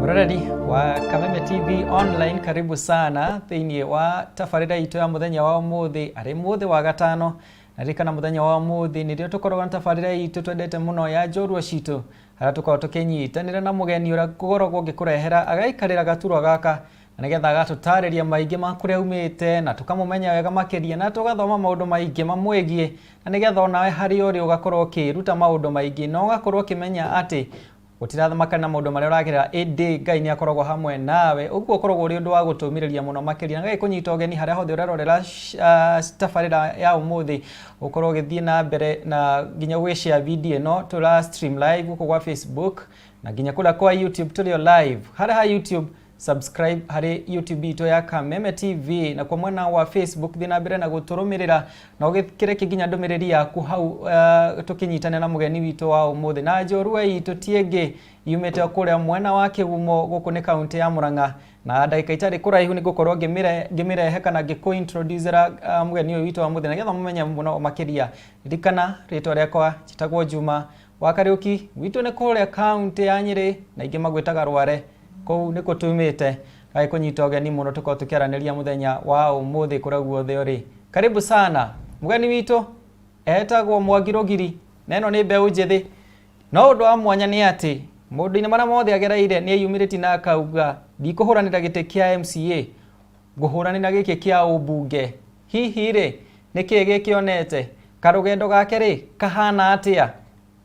Muroreri wa Kameme TV online, karibu sana thĩinĩ wa tabarĩra itũ ya mũthenya wa ũmũthĩ, arĩ mũthĩ wa gatano, na rĩkana mũthenya wa ũmũthĩ nĩrĩo tũkoragwo na tabarĩra itũ twendete mũno ya njorua citũ, harĩa tũkoragwo tũkĩnyitanĩra na mũgeni ũrĩa gũkoragwo ũgĩkũrehera agaikarĩra gaturwa gaka na nĩgetha agatũtarĩria maingĩ ma kũrĩa umĩte na tũkamũmenya wega makĩria na tũgathoma maũndũ maingĩ mamwĩgiĩ, na nĩgetha onawe harĩ ũrĩ ũgakorwo ũkĩruta maũndũ maingĩ na ũgakorwo ũkĩmenya atĩ gũtirathamaka na maũndũ marĩa ũragerera ĩndĩ Ngai nĩ akoragwo hamwe nawe. Ũguo ũkoragwo ũrĩ ũndũ wa gũtũmĩrĩria mũno makĩria na gĩkũnyita ũgeni harĩa hothe ũrarorera tabarĩra ya ũmũthĩ, ũkorwo ũgĩthiĩ na mbere na nginya gwĩ-share video ĩno tũra stream live gũkũ gwa Facebook na nginya kũrĩa kwa YouTube tũrĩ live. Harĩa ha YouTube subscribe harĩ YouTube itũ ya Kameme TV, na kwa mwena wa Facebook thiĩ na mbere na gũtũrũmĩrĩra na ũgĩkĩreke nginya ndũmĩrĩri yaku hau tũkĩnyitane na mũgeni witũ wa ũmũthĩ na njorua itũ tiĩngĩ yumĩte kũrĩa mwena wa Kĩgumo gũkũ nĩ kaunti ya Mũrang'a, na ndagĩka itarĩ kũraihu nĩ gũkorwo ngĩmĩrehe kana ngĩkũ-introducera mũgeni ũyũ witũ wa ũmũthĩ na getha mũmenye mũno makĩria. Ririkana rĩtwa rĩakwa njĩtagwo Juma wa Kariũki, witũ nĩ kũrĩa kaunti ya Nyĩrĩ na ingĩ magwĩtaga Rware, kũu nĩkũ tumĩte gagĩkũnyita ũgeni mũno tũkorwo tũkĩaranĩria mũthenya wa ũmũthĩ kũrĩa guothe ũrĩ. Karibu sana mũgeni witũ etagwo Mwangi Rũgiri, na ĩno nĩ mbeũ njĩthĩ, no ũndũ wa mwanya nĩ atĩ mũndũ-inĩ marĩa mothe agereire nĩ eyumĩrĩtie na akauga ndikũhũranĩra gĩtĩ kĩa MCA, ngũhũranĩra gĩkĩ kĩa ũmbunge. Hihi rĩ nĩkĩĩ gĩkĩonete, karũgendo gake rĩ kahana atĩa?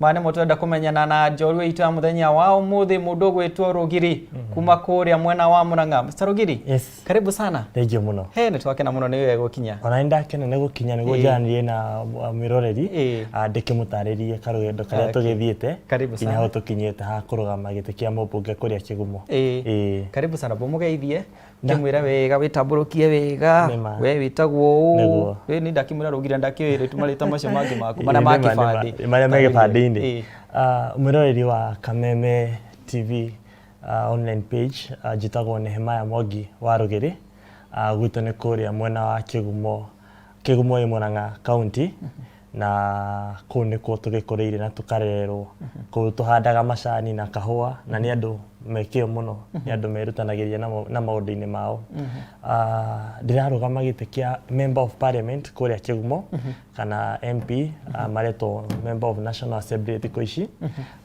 Mane mũtwenda kũmenyana na njorua itũ ya mũthenya wa ũmũthĩ, mũndũ ũgwĩtwo Rũgiri kuma kũrĩa mwena wa Mũrang'a. Mr. Rũgiri, yes. Karibu sana. Thank you mũno. Nĩ twakena mũno nĩ wewe gũkinya. Ona nĩ ndakena nĩ gũkinya nĩguo njaranĩrie na mwĩroreri ndĩkĩmũtarĩrie karũgendo karĩa tũgĩthiĩte nginya hau tũkinyĩte ha kũrũgama gĩtĩ kĩa mũmbunge kũrĩa Kĩgumo. Karibu sana, mũgeithie kĩmwĩra wega, wĩtambũrũkie wega, we wĩtagwo ũũ. Nĩ ndakĩmwĩra Rũgiri ndakĩwĩrĩ tumarĩta macio mangĩ maku marĩa ma kĩbandĩ marĩa me gĩbandĩ-inĩ. Mwĩroreri wa Kameme TV online page, njĩtagwo Nehemiah Mwangi wa Rũgiri, gwitũ nĩ kũrĩa mwena wa Kĩgumo ĩ Mũrang'a kaunti, na kũu nĩkuo tũgĩkũrĩire na tũkarererwo. Kũu tũhandaga macani na kahũa na nĩ andũ mekĩo mũno, nĩ andũ merutanagĩria na maũndũ-inĩ mao. Ndĩrarũgama gĩtĩ kĩa Member of Parliament kũrĩa Kĩgumo kana MP, maretwo Member of National Assembly thikũ ici,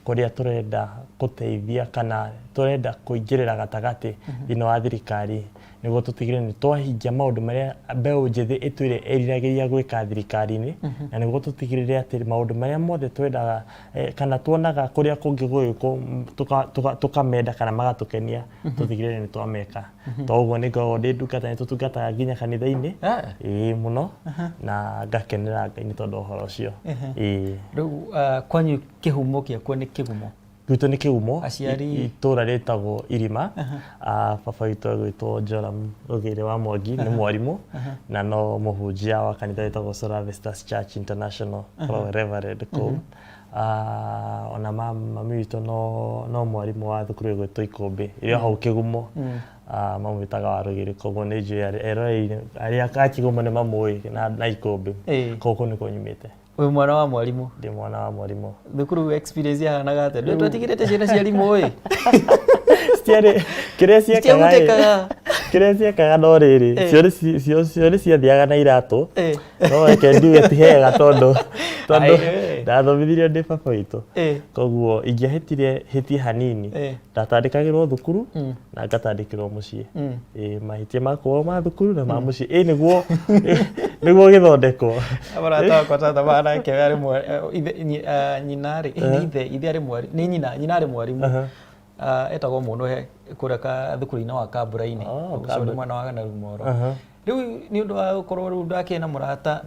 kũrĩa tũrenda gũteithia kana tũrenda kũingĩrĩra gatagatĩ thĩinĩ wa thirikari nĩguo tũtigĩrĩre nĩ twahingia maũndũ marĩa mbeũ njĩthĩ ĩtwĩre ĩriragĩria gwĩka thirikari-inĩ, na nĩguo tũtigĩrĩre atĩ maũndũ marĩa mothe twendaga kana tuonaga kũrĩa kũngĩ gwĩkwo tũkamenda kana magatũkenia, tũtigĩrĩre nĩ twameka. Toguo nĩ ngoragwo ndĩ ndungata, nĩ tũtungataga nginya kanitha-inĩ mũno na ngakenera Ngai nĩ tondũ ũhoro ũcio. Rĩu kwanyu kĩhumo gĩakuo nĩ Kĩgumo? Gwitũ nĩ Kĩgumo, itũra rĩtagwo Irima. Baba witũ agwĩtwo Joram Rũgiri wa Mwangi, nĩ mwarimũ na no mũhunjia wa kanitha wĩtagwo Solar Vistas Church International, Reverend kũu. Ona mami witũ no mwarimũ wa thukuru ĩgwĩtwo Ikũmbĩ ĩrĩ hau Kĩgumo, mamwĩtaga wa Rũgiri, koguo nĩ njũĩ eroreri arĩa a Kĩgumo nĩ mamũĩ na Ikũmbĩ, koguo nĩkuo nyumĩte. Wĩ mwana wa mwarimũ? Ndĩ mwana wa mwarimũ. Thukuru experience yahanaga atĩa? Nĩ twatigĩrĩte ciana cia arimũ ĩ? Kĩrĩa ciekaga no rĩrĩ, cio nĩ ciathiaga na iratũ, no reke ndiuge ti hega tondũ ndathomithirio ndĩ baba witũ, koguo ingĩahĩtire hĩtie hanini ndatandĩkagĩrwo thukuru na ngatandĩkĩrwo mũciĩ. Mahĩtia makwa ma thukuru na ma mũciĩ nĩguo gĩthondekwo. Abarata wakwa tata banake arĩ nyinarĩ ithe arĩ mwarimũ, nĩ nyina arĩ mwarimũ, etagwo Mũnũhe kũrĩa thukuru-inĩ wa Kambura-inĩ, ũcio nĩ mwana wa Ganarumoro. Rĩu nĩ ũndũ wa gũkorwo rĩu ndakĩrĩ na mũrata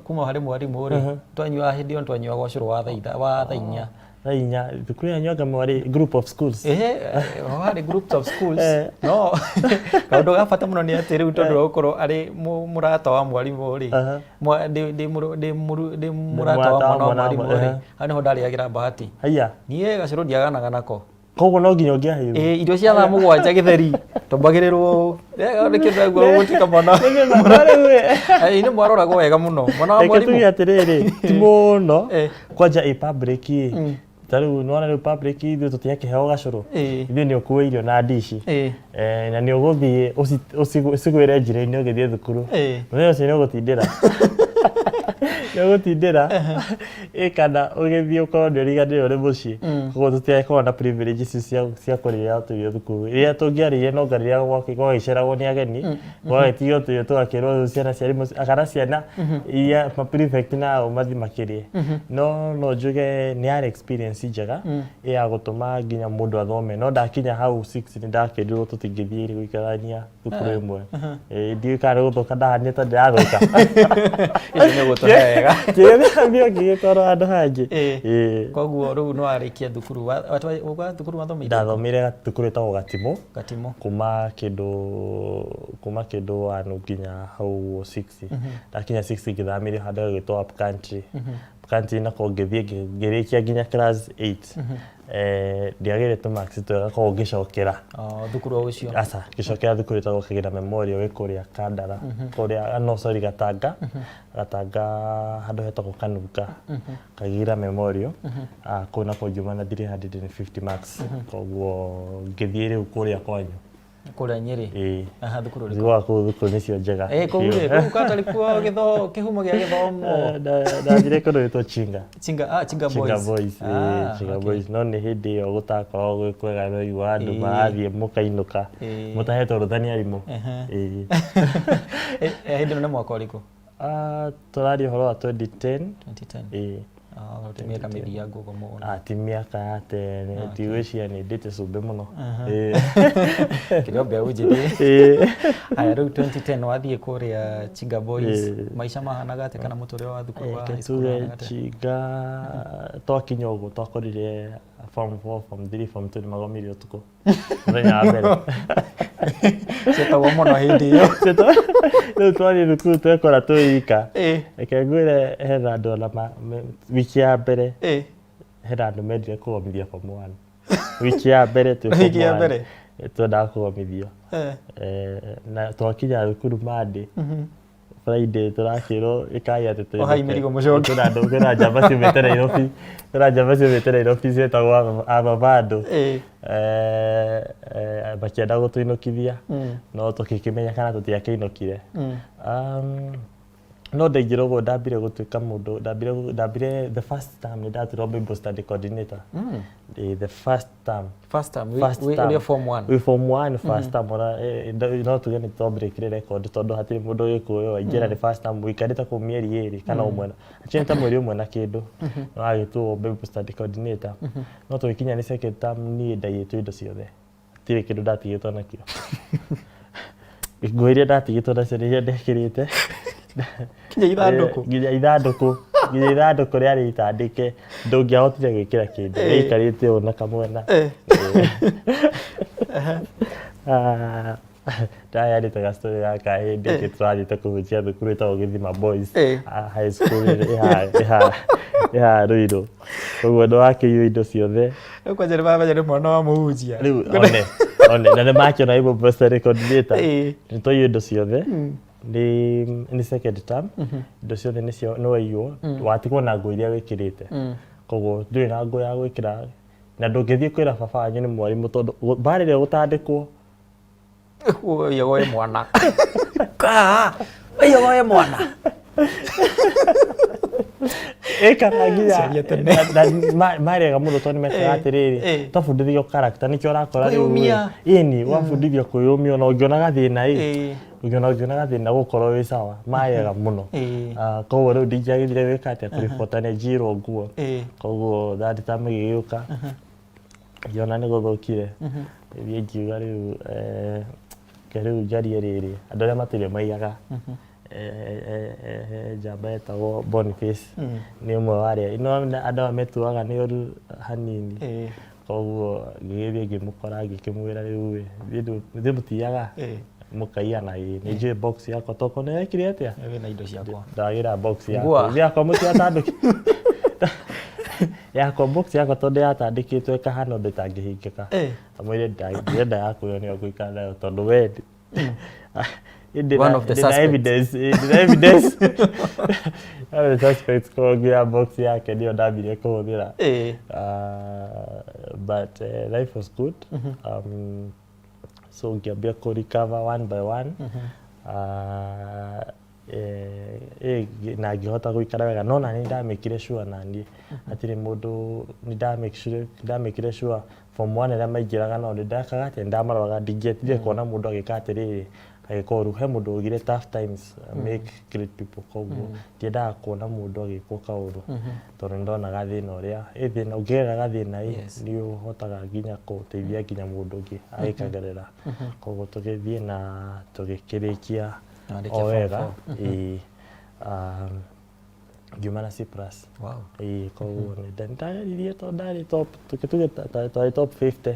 kuma harĩ mwarimũ rĩ, twanyuaga hĩndĩ ĩyo twanyuaga ũcũrũ wa thaa inya. Thukuru yanyu anga mwarĩ group of schools? Warĩ group of schools, no kaũndũ ga bata mũno nĩ atĩ rĩu tondũ wa gũkorwo arĩ mũrata wa mwarimũ rĩ, ndĩ mũrata wa mwana wa mwarimũ rĩ, hau nĩho ndarĩagĩra Bahati. Niĩ gacũrũ ndiaganaga nako, koguo no nginya ũngĩahĩirwo. Irio cia thaa mũgwanja gĩtheri tũmbagĩrĩrwo nĩ kĩndũ guo gũtuĩka mwana nĩ mwaroragwo wega mũno. Mwana wa mwarimũ tuge atĩrĩrĩ ti mũno kwanja public Taru nona rĩu public ithuĩ tũtiakĩheo gacũrũ. Ithuĩ nĩ ũkuue irio na ndici. Na nĩ ũgũthiĩ ũcigwĩre njĩra-inĩ ũgĩthiĩ thukuru. Mũthenya ũcio nĩ ũgũtindĩra. Nĩ ũgũtindĩra. Kana ũgĩthiĩ ũkorwo nĩ ũriganĩirwo nĩ mũciĩ. Koguo tũtiagĩkorwo na privilege icio cia kũrĩra tũirio thukuru. Rĩrĩa tũngĩarĩire no ngarĩrĩa gwagĩceragwo nĩ ageni. Gwagĩtigwo tũirio tũgakĩrwo ciana cia arimũ kana ciana iria ma-prefect nao mathiĩ makĩrĩe. No njuge nĩ yarĩ experience njega ya gũtũma nginya mũndũ athome. No ndakinya hau 6 nĩ ndakĩrirwo tũtingĩthiĩ gũikarania thukuru ĩmwe. Ndiũĩ kana nĩ gũthũka ndahanĩte ndĩrathũka. Icio nĩ gũtũhe wega. Kĩrĩa ngĩgĩtwarwo handũ hangĩ. Koguo rĩu nĩ warĩkia thukuru thukuru wathomire? Ndathomire thukuru ĩtagwo Gatimũ. Gatimũ. Kuma kĩndũ 1 nginya hau 6. Ndakinya 6 ngĩthamĩrio handũ hagĩtwo Up Country. Country nako ngĩthiĩ ngĩrĩkia nginya class 8. Ndiagĩire tũmarks twega koguo ngĩcokera thukuru ũcio. Aca ngĩcokera thukuru ĩtagwo Kĩgĩna Memorial wĩ kũrĩa Kandara. Kũrĩa no sorry Gatanga handũ hetagwo Kanunga. Kĩgĩna Memorial. Kũu nako ngiuma na 350 marks. Koguo ngĩthiĩ rĩu kũrĩa kwanyu. Kũrĩa Nyĩrĩ. Thukuru ũrĩkũ? Thigũa kũu thukuru nĩcio njega. Kũu katarĩ kuo kĩhumo gĩa gĩthomo. Ndathire kũndũ gwĩtwo Chinga. Chinga Boys. Chinga Boys. No nĩ hĩndĩ ĩyo gũtakoragwo gwĩ kwega nĩ ũigua andũ marathiĩ mũkainũka. Mũtahetwo rũtha nĩ arimũ. Hĩndĩ ĩno nĩ mwaka ũrĩkũ? Tũraria ũhoro wa 2010. 2010. Ti mĩaka mĩthiangu ũguo mũno. Ti mĩaka ya tene. Ndigwĩciria nĩ ndĩte cumbĩ mũno. Kĩrĩa mbeũ njĩthĩ. Haya rĩu 2010 wathiĩ kũrĩa Chinga Boys. Maica mahanaga atĩa kana mũtũrĩre wa thukuru wa high school mahanaga atĩa? Chinga twakinya ũguo twakorire form 4, form 3, form 2 nĩmagomirie ũtukũ. Mũthenya wa mbere. Cietagwo mũno hĩndĩ ĩyo. Rĩu twarĩ thukuru twekora twĩika. Reke ngwĩre hena andũ ona wiki ya mbere hena andũ mendire kũgomithia form 1. Wiki ya mbere twendaga kũgomithio. Na twakinya thukuru Monday. Friday turakĩrwo ĩkai atĩ kwĩna njamba ciumĩte Nairobi. Kwĩna njamba ciumĩte Nairobi ciĩtagwo Avavado. Makĩenda gũtũinũkithia no tũkĩkĩmenya kana tũtiakĩinũkire. No ndaingĩra ũguo ndambire gũtuĩka mũndũ ndambire the first time nĩ ndaturwo Bible study coordinator. The first time wĩ form 1. Wĩ form 1 first time no tuge nĩ twambĩrĩkire record tondũ hatirĩ mũndũ ũgĩkũĩo aingĩra nĩ first time ũikarĩte kũu mĩeri 2 kana ũmwe aciĩ ta mweri ũmwe na kĩndũ no agĩtwo Bible study coordinator. No tũgĩkinya nĩ second term niĩ ndaiyĩtwo indo ciothe hatirĩ kĩndũ ndatigĩtwo nakĩo. Nguo iria ndatigĩtwo nacio nĩ iria ndekĩrĩte. Nginya ithandũkũ rĩarĩ itandĩke ndũngĩahotire gwĩkĩra kĩndũ gĩikarĩte ũũ na kamwena. Ndayarĩte gastorĩ gaka hĩndĩ ĩngĩ tũrathiĩte kũhunjia thukuru ĩtagwo Gĩthima Boys high school ĩha Ruiru. Koguo nĩwakĩiywo indo ciothe. Kwanja nĩ mwana wa mũhunjia. Rĩu one na nĩmakĩona Bible study coordinator nĩtwaiywo indo ciothe. Ni second term indo ciothe nĩ waiywo watigwo na nguo iria wĩkĩrĩte. Koguo ndũrĩ na nguo ya gwĩkĩra na ndũngĩthiĩ kwĩra baba wanyu nĩ mwarimũ tondũ mbarĩrĩa gũtandĩkwo. Ũyagwo wĩ mwana. Ũyagwo wĩ mwana. Kana nginya marĩega mũno tondũ nĩmekaga atĩrĩrĩ twabundithio character nĩkĩo ũrakora rĩu ĩni wabundithio kwĩyũmia na ũngĩona gathĩna ũngĩona gathĩna gũkorwo wĩ sawa marĩega mũno. Koguo rĩu ndingĩagĩrire gwĩka atĩa kũribota nĩ njirwo nguo. Koguo third term ĩgĩũka ngĩona nĩ gũthũkire thiĩ ngiuga rĩu njarie rĩrĩ andũ arĩa matirĩ maigaga. Njamba yetagwo Boniface nĩ ũmwe warĩa andũ aya metuaga nĩ ũru hanini. Koguo ngĩgĩthiĩ ngĩmũkora ngĩkĩmwĩra rĩu thiĩ mũtiaga mũkaiyana nĩ njũĩ box yakwa toko nĩ yekire atĩa wĩna indo ciakwa ndagĩra box yakwa mũtiatandũki yakwa box yakwa tondũ yatandĩkĩtwo ĩkahana ũndũ ĩtangĩhingĩka. Amwĩre ndĩrenda yakuo nĩyo ngũikara nayo tondũ wendi One of the suspects. Evidence. The suspects kwa gearbox yake ndio ndabire kuhũthĩra. But life was good. So ngiambia ku recover one by one. Na ngihota guikara wega no na ni ndamekire sure na ni atire mundu ni ndamekire sure from one ĩrĩa maingĩraga no ndakaga atĩ ndamaroraga ndingĩetire kuona mundu agĩka atĩrĩrĩ agĩkorwo he mundu ugire tough times make great people koguo ndiendaga kuona mundu agĩkwo kaũndũ tondũ ndonaga thĩna ũrĩa thĩna ũngĩgerera thĩna nĩ ũhotaga nginya gũteithia nginya mundu ũngĩ agĩkagerera koguo tũgĩthiĩ na tũgĩkĩrĩkia o wega ngiuma na C+. Wow. Koguo ndageririe to ndari top tuge top 50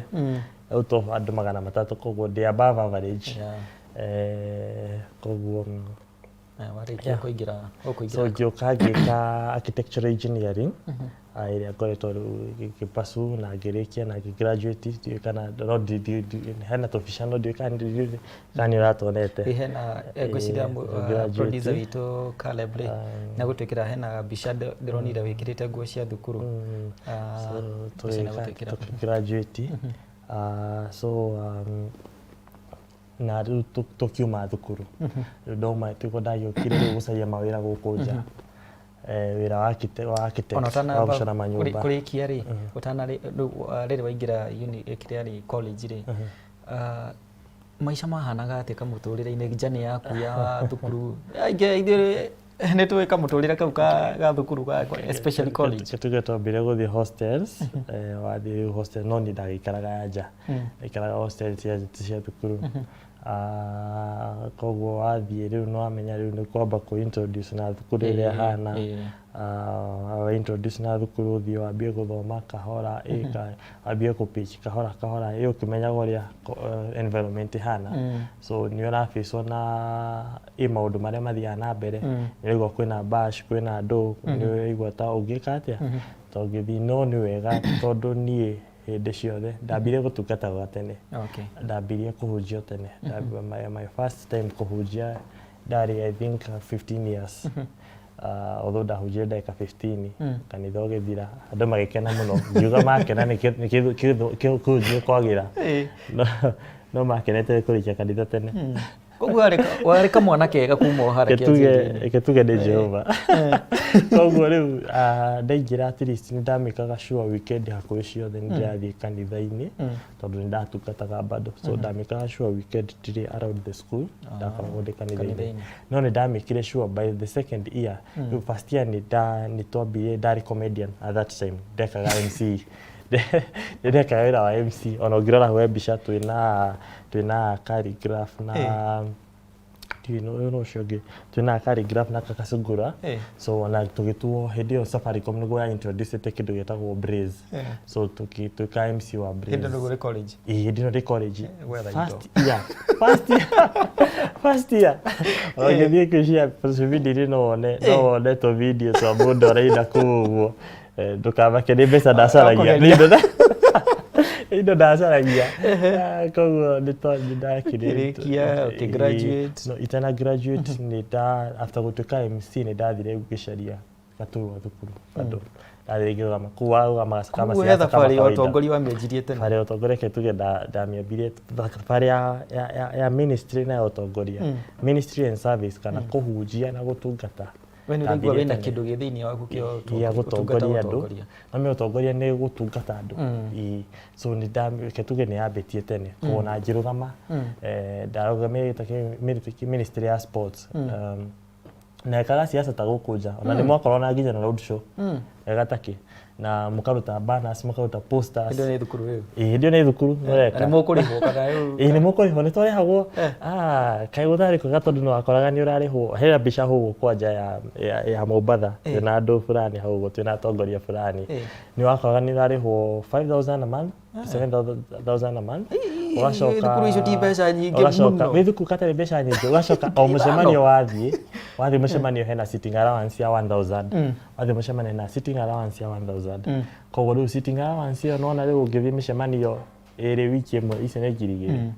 out of andũ 300 koguo ndi above average. Koguo warĩkia kũingĩra so ngĩũka ngĩka architectural engineering ĩrĩa ngoretwo ngĩpasu na ngĩrĩkia na ngĩgraduate ndiũĩ kana no hena tũbica no ndiũĩ kana nĩ ũratonete hena ngwĩciria producer witũ Caleb na gũtwĩkĩra hena mbica ndĩronire wĩkĩrĩte nguo cia thukuru graduate so na rĩu tũkiuma thukuru ndauma tuko ndagĩũkire rĩu gũcaria mawĩra gũkũ nja wĩra wa architect wa gũcora manyũmba kũrĩkia rĩ rĩrĩ waingĩra kĩrĩa rĩ college rĩ maica mahanaga atĩ kamũtũrĩre-inĩ nja nĩ yaku ya thukuru nĩ tũĩ kamũtũrĩre kau ga thukuru especially college tuge twambire gũthiĩ hostels wathiĩ hostel no niĩ ndagĩikaraga nja ndaikaraga hostel cia thukuru koguo wathiĩ rĩu no wamenya rĩu nĩ kwamba kũ introduce na thukuru ĩrĩa hana introduce na thukuru ũthiĩ wambie gũthoma kahora wambie kũ-pitch kahora kahora ũkĩmenyaga ũrĩa environment ihana so nĩ ũrabĩcwo na maũndũ marĩa mathiaga na mbere nĩũraigua kwĩna bash kwĩna andũ nĩũraigua ta ũngĩka atĩa tondũ ngĩthiĩ no nĩ wega tondũ niĩ hĩndĩ ciothe ndambire gũtungata gwa tene ndambirie kũhunjia tene my first time kũhunjia ndarĩ I think 15 years although ndahunjire ndagĩka 15 kanitha ũgĩthira andũ magĩkena mũno ngiuga makena nĩ kũhunjia kwagĩra no makenete kũrĩkia kanitha tene koguo warĩ kamwana kega kuma harĩa tuge nĩ Jehova koguo rĩu ndaingĩra at least nĩ ndamĩkaga sure weekend hakuhĩ ciothe nĩ ndĩrathiĩ kanitha-inĩ tondũ nĩ ndatungataga bado so ndamĩkaga sure weekend ndirĩ around the school ndakoragwo ndĩ kanitha-inĩ no nĩ ndamĩkire sure by the second year first year nĩ twambirie ndarĩ comedian at that time ndekaga MC ndekaga wĩra wa MC ona ũngĩrora we mbica twĩna calligraph na ũcio ũngĩ twĩna calligraph na Kakacungura so ona tũgĩtuo hĩndĩ ĩyo Safaricom nĩguo ya introduce kĩndũ gĩtagwo Braze so tũka MC wa Braze hĩndĩ ĩyo ndĩ college hĩndĩ ĩyo ndĩ college first year ũgĩthiĩ kwĩcia video no wone tũ video twa mũndũ araina kũu ũguo ndũkamake nĩ mbeca ndacaragia indo ndacaragia koguo nĩ ndakĩrĩkia graduate no itana graduate nĩ after gũtuĩka MC nĩ ndathire gũgĩcaria gaturwa thukuru bado ndathire ngĩrũgama kũu warũgamaga kama ciaca kama kawaida ũtongoria wamĩanjirie tene barĩ ũtongoria ke tuge ndamĩambirie barĩ ya ministry na ũtongoria ministry and service kana kũhunjia na gũtungata wĩna kĩndũ gĩ thĩinĩ waku kĩa gũtongoria andũ na mĩ ũtongoria nĩ gũtungata andũ so nĩ tuge nĩ yambĩtie tene kuona njĩrũgama ndarũgamĩrĩte ministry ya sports na ekaga siasa ta gũkũ nja ona nĩ mwakorwo na nginya na road show gatakĩ na mũkaruta banners mũkaruta posters hĩndĩ nĩ thukuru rĩu hĩndĩ nĩ thukuru noreka nĩ mũkũrĩhwo kana rĩu nĩ mũkũrĩhwo nĩ twarĩhagwo kaĩ gũtarĩ kwega tondũ nĩ wakoraga nĩ ũrarĩhwo hena mbica hũgũ kwa nja ya Mombatha twĩna andũ fulani hau ũguo twĩna atongoria fulani nĩ wakoraga nĩ ũrarĩhwo 5,000 a month 7,000 a month ũgacoka thukuru icio ti mbeca nyingĩ mũno wĩ thukuru katarĩ mbeca nyingĩ ũgacoka o mũcemanio wathiĩ mũcemanio hena sitting allowance ya 1,000 wathiĩ mũcemanio na sitting allowance ya 1,000 koguo rĩu sitting allowance ĩyo nona rĩu ũngĩthiĩ mĩcemanio ĩrĩ wiki ĩmwe icio nĩ ngiri igĩrĩ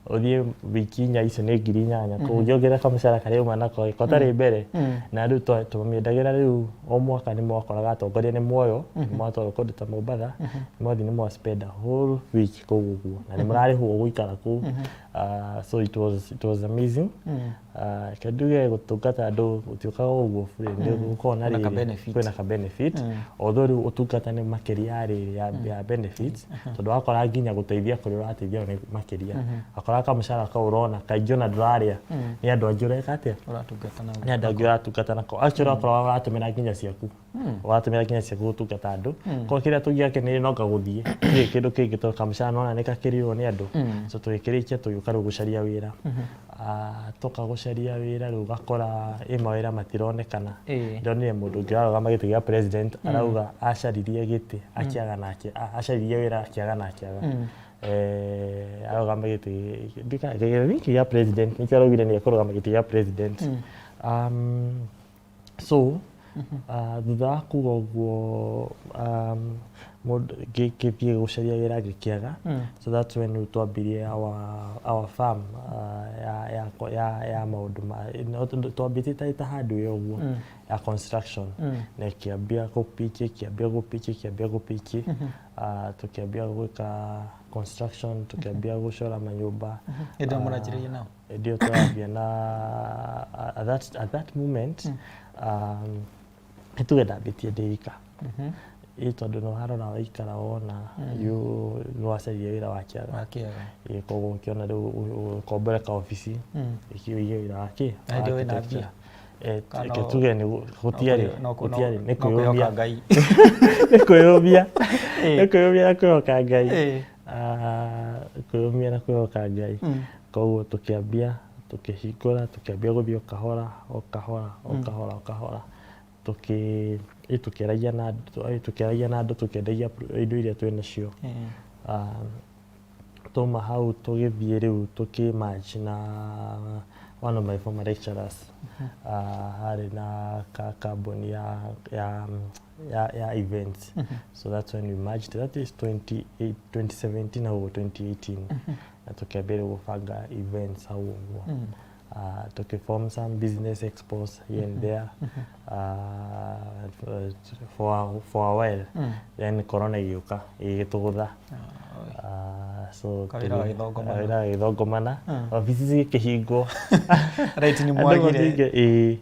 uthie wiki inya icio nĩ 8,000 kũngĩongerera kamũcara karĩa uma nako ĩkotarĩ mbere na rĩu tũmĩendagĩra rĩu o mwaka nĩ mwakoraga atongoria nĩ muoyo nĩ mwatwarwo kũndũ ta Mombatha nĩ mwathi nĩ mwaspend a whole week kũu ũguo na nĩ mũrarĩhwo gũikara kũu so it was amazing kĩnduge gũtungata andũ gũtiũkaga ũguo bure nĩ gũkorwo na kwĩna ka benefit although rĩu ũtungata nĩ makĩria ya benefits tondũ wakora nginya gũteithia kũrĩa ũrateithia nĩ makĩria akora kamũcara kau ũrona kaingĩ ona ndũrarĩa nĩ andũ angĩ ũreka atĩa nĩ andũ angĩ ũratungata nako actually wakora ũratũmĩra nginya ciaku ũratũmĩra nginya ciaku gũtungata andũ kwa kĩrĩa tũngĩakenire no ngagũthiĩ kĩndũ kĩngĩ tondũ kamũcara nona nĩ kakĩrĩirwo nĩ andũ so tũgĩkĩrĩkia tũgĩũka rĩu gũcaria wĩra toka gũcaria wĩra rĩu gakora mawĩra matironekana ndonire mũndũ ũngĩ ararũgama gĩtĩ gĩa president arauga acaririe gĩtĩ akĩaga nake acaririe wĩra akĩaga na akĩaga ararũgama gĩtĩ gĩa president nĩkĩo araugire nĩ ekũrũgama gĩtĩ gĩa president so thutha wa kuga ũguo gĩthiĩ gũcaria wĩra gĩkĩaga so that's when twambirie our farm ya maũndũ twambĩtie ta handũ ĩyo ũguo ya construction na ĩkĩambia gũpiki tũkĩambia gwĩka construction tũkĩambia gũcora manyũmba ndio twambia na at that moment nĩtũgendambĩtie ndĩika tondũ nĩ warora waikara wona nĩ wacaria wĩra wakĩaga koguo ũkĩona rĩu ũkombore ka obici ũkĩwĩige wĩra wakĩ tuge gũtiarĩ nĩ kwĩyũmia na kwĩhoka Ngai koguo tũkĩambia tũkĩhingũra tũkĩambia gũthiĩ o kahora tukĩaragia na andũ tukĩendagia indo iria twĩnacio tuma hau tũgĩthiĩ rĩu tũkĩmerge na one of my former lecturers harĩ na kambuni ya events so that's when we merged that is 2017 au 2018 na tukĩambia gũbanga events hau ũguo form some business expos here and there for a while then corona igĩũka igĩtũgũtha so kawĩra gĩthongomana ofici cigĩkĩhingwo nĩ mwagire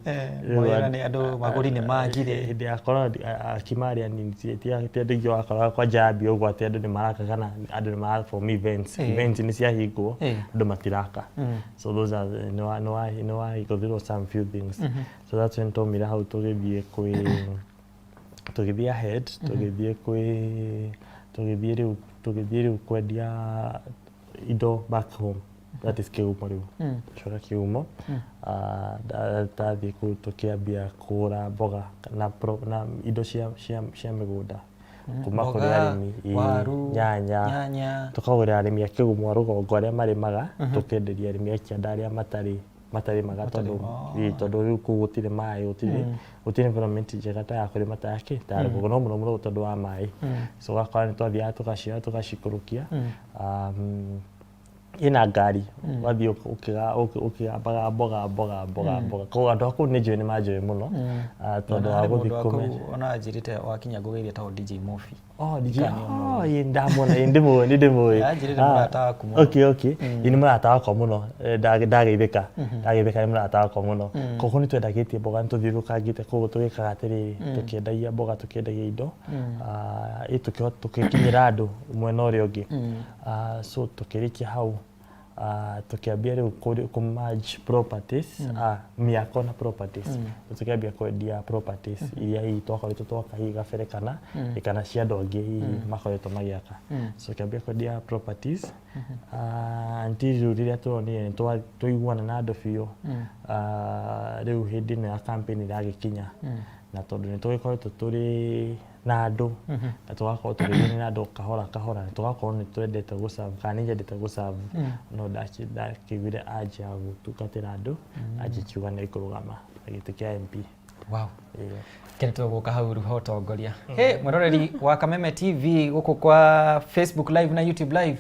andũ magũri nĩ magire hĩndĩ ya corona akimarĩ anini ti andũ aingĩ wakoraga kwa njambia ũguo atĩ andũ nĩ maraka kana andũ nĩ mara form events nĩ ciahingwo andũ matiraka so those are nĩ wahingũthirwo some few things so that's when twaumire hau tũgĩthiĩ ahead tũgĩthiĩ rĩu kwendia indo back home that is kĩhumo rĩu coka kĩhumo tathiĩ kũu tũkĩambia kũgũra mboga na indo cia mĩgũnda kuma kũrĩ arĩmi nyanya tũkagũrĩra arĩmi a kĩhumo a rũgongo arĩa marĩmaga tũkenderia arĩmi a kĩanda arĩa matarĩmaga tondũ rĩu kũu gũtirĩ maĩ gũtirĩ environment njega ta ya kũrĩma ta yakĩ ta rũgongo no mũno tondũ wa maĩ so gakora nĩ twathiaga tũgacioya tũgacikũrũkia ina ngari wathiĩ ũkĩgambaga mboga koguo andũ a kũu nĩ njũĩ nĩ manjũĩ mũno tondũ wa gũthiĩ kũmenya ona njĩrĩte wakinya ngũgeithia ta DJ Mofi ndamwona nĩ ndĩmũĩ nĩ mũrata wakwa mũno ndageithĩka nĩ mũrata wakwa mũno koguo nĩ twendagĩtie mboga nĩ tũthiũrũrũkangĩte koguo tũgĩkaga atĩrĩrĩ tũkĩendagia mboga tũkĩendagia indo tũgĩkinyĩra andũ mwena ũrĩa ũngĩ so tũkĩrĩkia hau tukiambia rĩu kũmerge properties mĩako na properties tukiambia kwendia properties iria hihi twakoretwo twakahiga gabere kana cia andũ angĩ hihi makoretwo magĩaka so tukiambia kwendia properties until rĩrĩa tuonire nĩ twaiguana na andũ biũ rĩu hĩndĩ ĩno ya campaign ĩragĩkinya na tondũ nĩ tũgĩkoretwo tũrĩ na andũ na tũgakorwo tũgĩthiĩ na andũ kahora na tũgakorwo nĩ twendete gũserve kana nĩ nyendete gũserve no ndakĩiguire anja ya gũtungatĩra andũ anjĩkiuga nĩ kũrũgama na gĩtĩ kĩa MP. Wow. Kenetwo gũka hau rĩu hotongoria. Mwĩroreri wa Kameme TV gũkũ kwa Facebook live na YouTube live.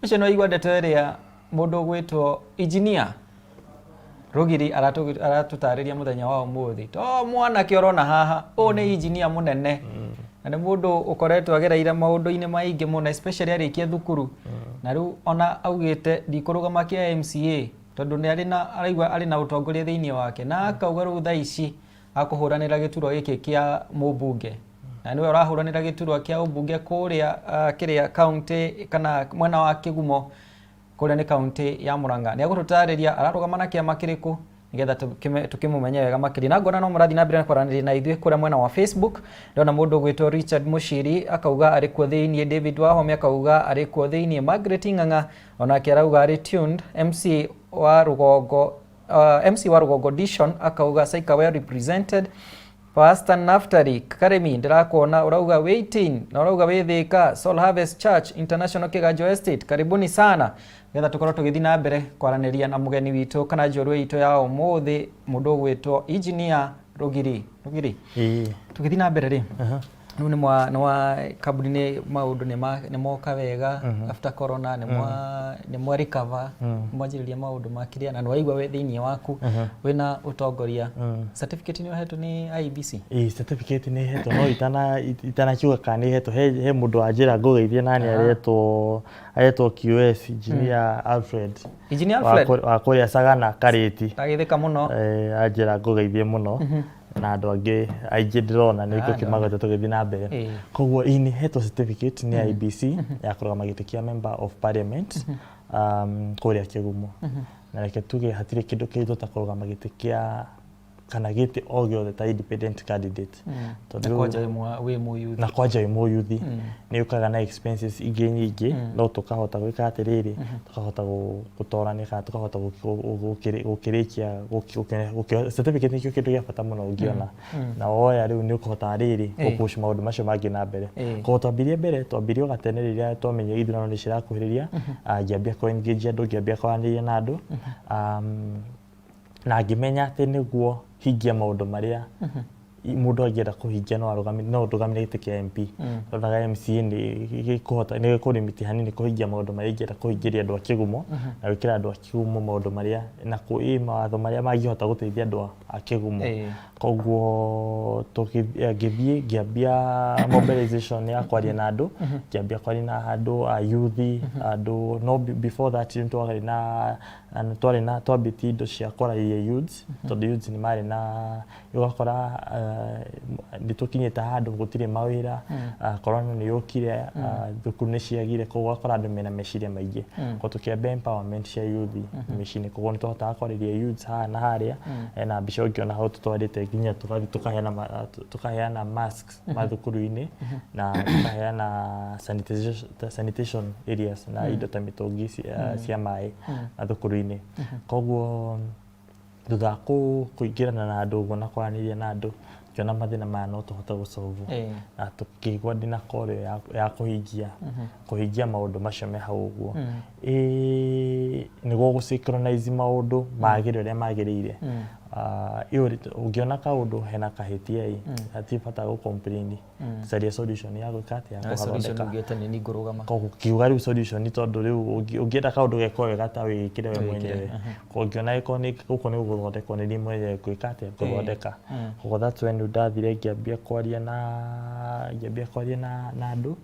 Ũcio no igua ndeto ĩrĩa mundu gwitwo engineer Rugiri aratutariria muthenya wa umuthi to mwana kiorona haha o ni engineer munene na ni mundu ukoretwo agereire maundu-ini maingi muno especially arikia thukuru na riu ona augite ndikurugama kia MCA tondu ni araigua na utongoria thiini wake na akauga riu thaa ici akuhuranira giturwa giki kia mubunge na niwe urahuranira giturwa kia ubunge kuria kiria county kana mwena wa Kigumo kuria ni county ya Murang'a ni agututariria ararugama na kiama kiriku nigetha tukimumenye wega makiri na ngona no murathi na mbere kwaranĩria na ithuĩ kuria mwena wa Facebook ndona mundu gwitwo Richard Mushiri akauga ari kuo thiini David Wahome akauga ari kuo thiini Margaret Ng'ang'a onake arauga ari tuned MC wa Rugongo Dishon akauga Saika well represented Pastor Naftari Karemi ndirakuona urauga waiting na urauga withika Soul Harvest Church International Kiganjo Estate karibuni sana getha tukorwo tugithi na mbere kwaranĩria na mugeni witu kana njorua itu ya umuthi mundu gwitwo engineer Rugiri tugithi na mbere ri nu ni mwa kabuni maundu ni moka wega after corona ni mwa recover mwajiriria maundu makiria na waigwa we thiini waku wina utongoria certificate ni uhetwo ni IBC certificate ni hetwo no itana kiuga kana hetwo he mundu ajira ngugeithia nani aretwo QS engineer Alfred wa kuria Sagana Kariti agithika muno ajira ngugeithie muno na andu angi aingi ndirona ni tukimagota tugithi na mbere koguo ini hetwo certificate ni IBC ya kurugama giti kia member of parliament kuria Kigumo na reke tuge hatire kindu kitu ta kurugama giti kia kana giti o giothe ta independent candidate tondu we mu youth na kwaja we mu youth ni ukaga na expenses ingi nyingi no tukahota gwika atiriri tukahota gutorania kana tukahota gukirikia certificate nikio kindu gia bata muno ungiona na woya riu ni ukahota ariri gupush maundu macio mangi na mbere ko twambirie mbere twambirie ugateneriria twamenye ithurano ni cirakuhiriria ngiambia ko engage andu ngiambia kwaranĩria na andu na ngimenya ati niguo hingia maundu maria mundu angienda kuhingia no ndugamire giti kia MP tondũ MCA ni kuhota ni kurimiti hanini kuhingia maundu maria angienda kuhingiria andu a Kigumo na wikira andu a Kigumo maundu maria na mawatho maria mangihota guteithia andu a Kigumo koguo tukithie ngiambia mobilization ya kwaria na andu ngiambia kwaria na andu a youth andu no before that twari na twambiti indo cia kwararia youths tondu youths ni mari na yugakora nitukinyite handu gutire mawira corona ni yukire thukuru ni ciagire koguo gakora andu mena meciria maingi ko tukiamba empowerment cia youth micini koguo nituhotaga kwariria youths haha na haria na mbica ungiona hau tutwarite nginya tukaheana masks mathukuru-ini na tukaheana sanitation areas na indo ta mitungi cia mai mathukuru-ini koguo thutha kuingirana na andu uguo na kwaranĩria na andu kiona mathina maya no tuhota gusolve na tukigwa ndina kore ya kuhingia maundu macio me hau uguo niguo gusynchronize maundu magirire ungiona kaundu hena kahitia hatibata gu complain caria solution ya gwikate ya kuhathondeka koguo kiuga riu solution tondu riu ungienda kaundu geko wega ta wikire we mwenyewe ungiona iko ni guko ni guthondekwo ni mwenyewe gwikate kuthondeka koguo that's when ndathire ngiambia kwaria na andu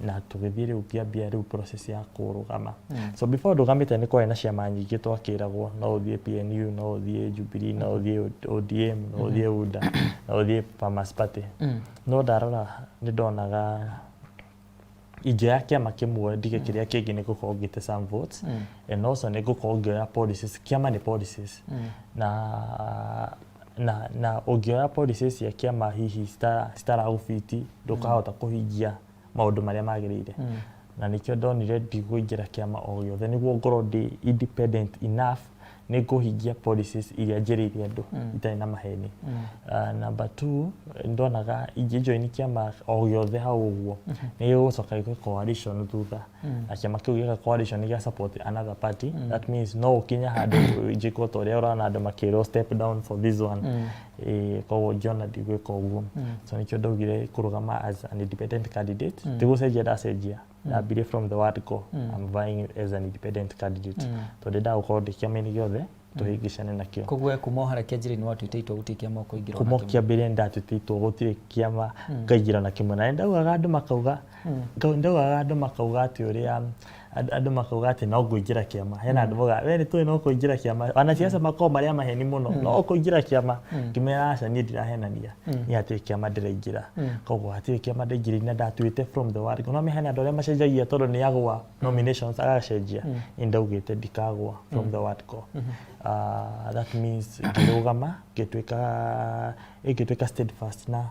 na tugithie riu ngiambia riu process ya kurugama so before ndugamite ni kwari na ciama nyingi twakiragwo no uthie PNU no uthie Jubilee no uthie ODM no uthie UDA no uthie Farmers Party no ndarora ni ndonaga ija ya kiama kimwe ndige kiria kingi ni gukorwo ngite some votes and also ni gukorwo ngioya policies kiama ni policies na ungioya policies ya kiama hihi citaragufiti ndukahota kuhingia maundu maria magirire na nikio ndonire ndigũingĩra kiama o gĩothe niguo ngorwo ndi independent enough ni kuhingia policies iria njĩrĩire andũ itarĩ na maheni number 2 ndonaga ingĩjoin kiama o gĩothe hau ũguo nĩ gũcoka gĩkwe coalition thutha na kiama kĩu gĩka coalition gĩa support another party that means no ũkinya handũ njĩkwo ta ũrĩa ũrona andũ makĩrwo step down for this one koguo ngiona ndigwĩka ũguo so nĩkĩo ndaugire kũrũgama as an independent candidate ndigũcenjia ndacenjia ndambire from the word go. I'm vying as an independent candidate. Tondu ndagukorwo ndi kiama-ini giothe tuhingicane nakio. Koguo kuma hara kianjiri-ini watwitĩtwo gũtirĩ kĩama ũkũingĩra nakĩo. Kuma kĩambĩrĩria ndatwĩtĩtwo gũtirĩ kĩama ngaingĩra na kĩmwe, na ndaugaga andũ makauga atĩ ũrĩa andũ makauga atĩ no ngũingĩra kĩama. Hena andũ moigaga we nĩtũĩ no kũingĩra kĩama, wanasiasa makoragwo marĩa maheni mũno, no kũingĩra kĩama. Ngĩmera aca niĩ ndirahenania, nĩ hatirĩ kĩama ndĩraingĩra. Koguo hatirĩ kĩama ndaingĩrire na ndatuĩte from the word go. No hena andũ arĩa macenjagia tondũ nĩ agwa nominations agacenjia, nĩ ndaugĩte ndikagwa from the word go. That means ngĩrũgama ngĩtuĩka steadfast na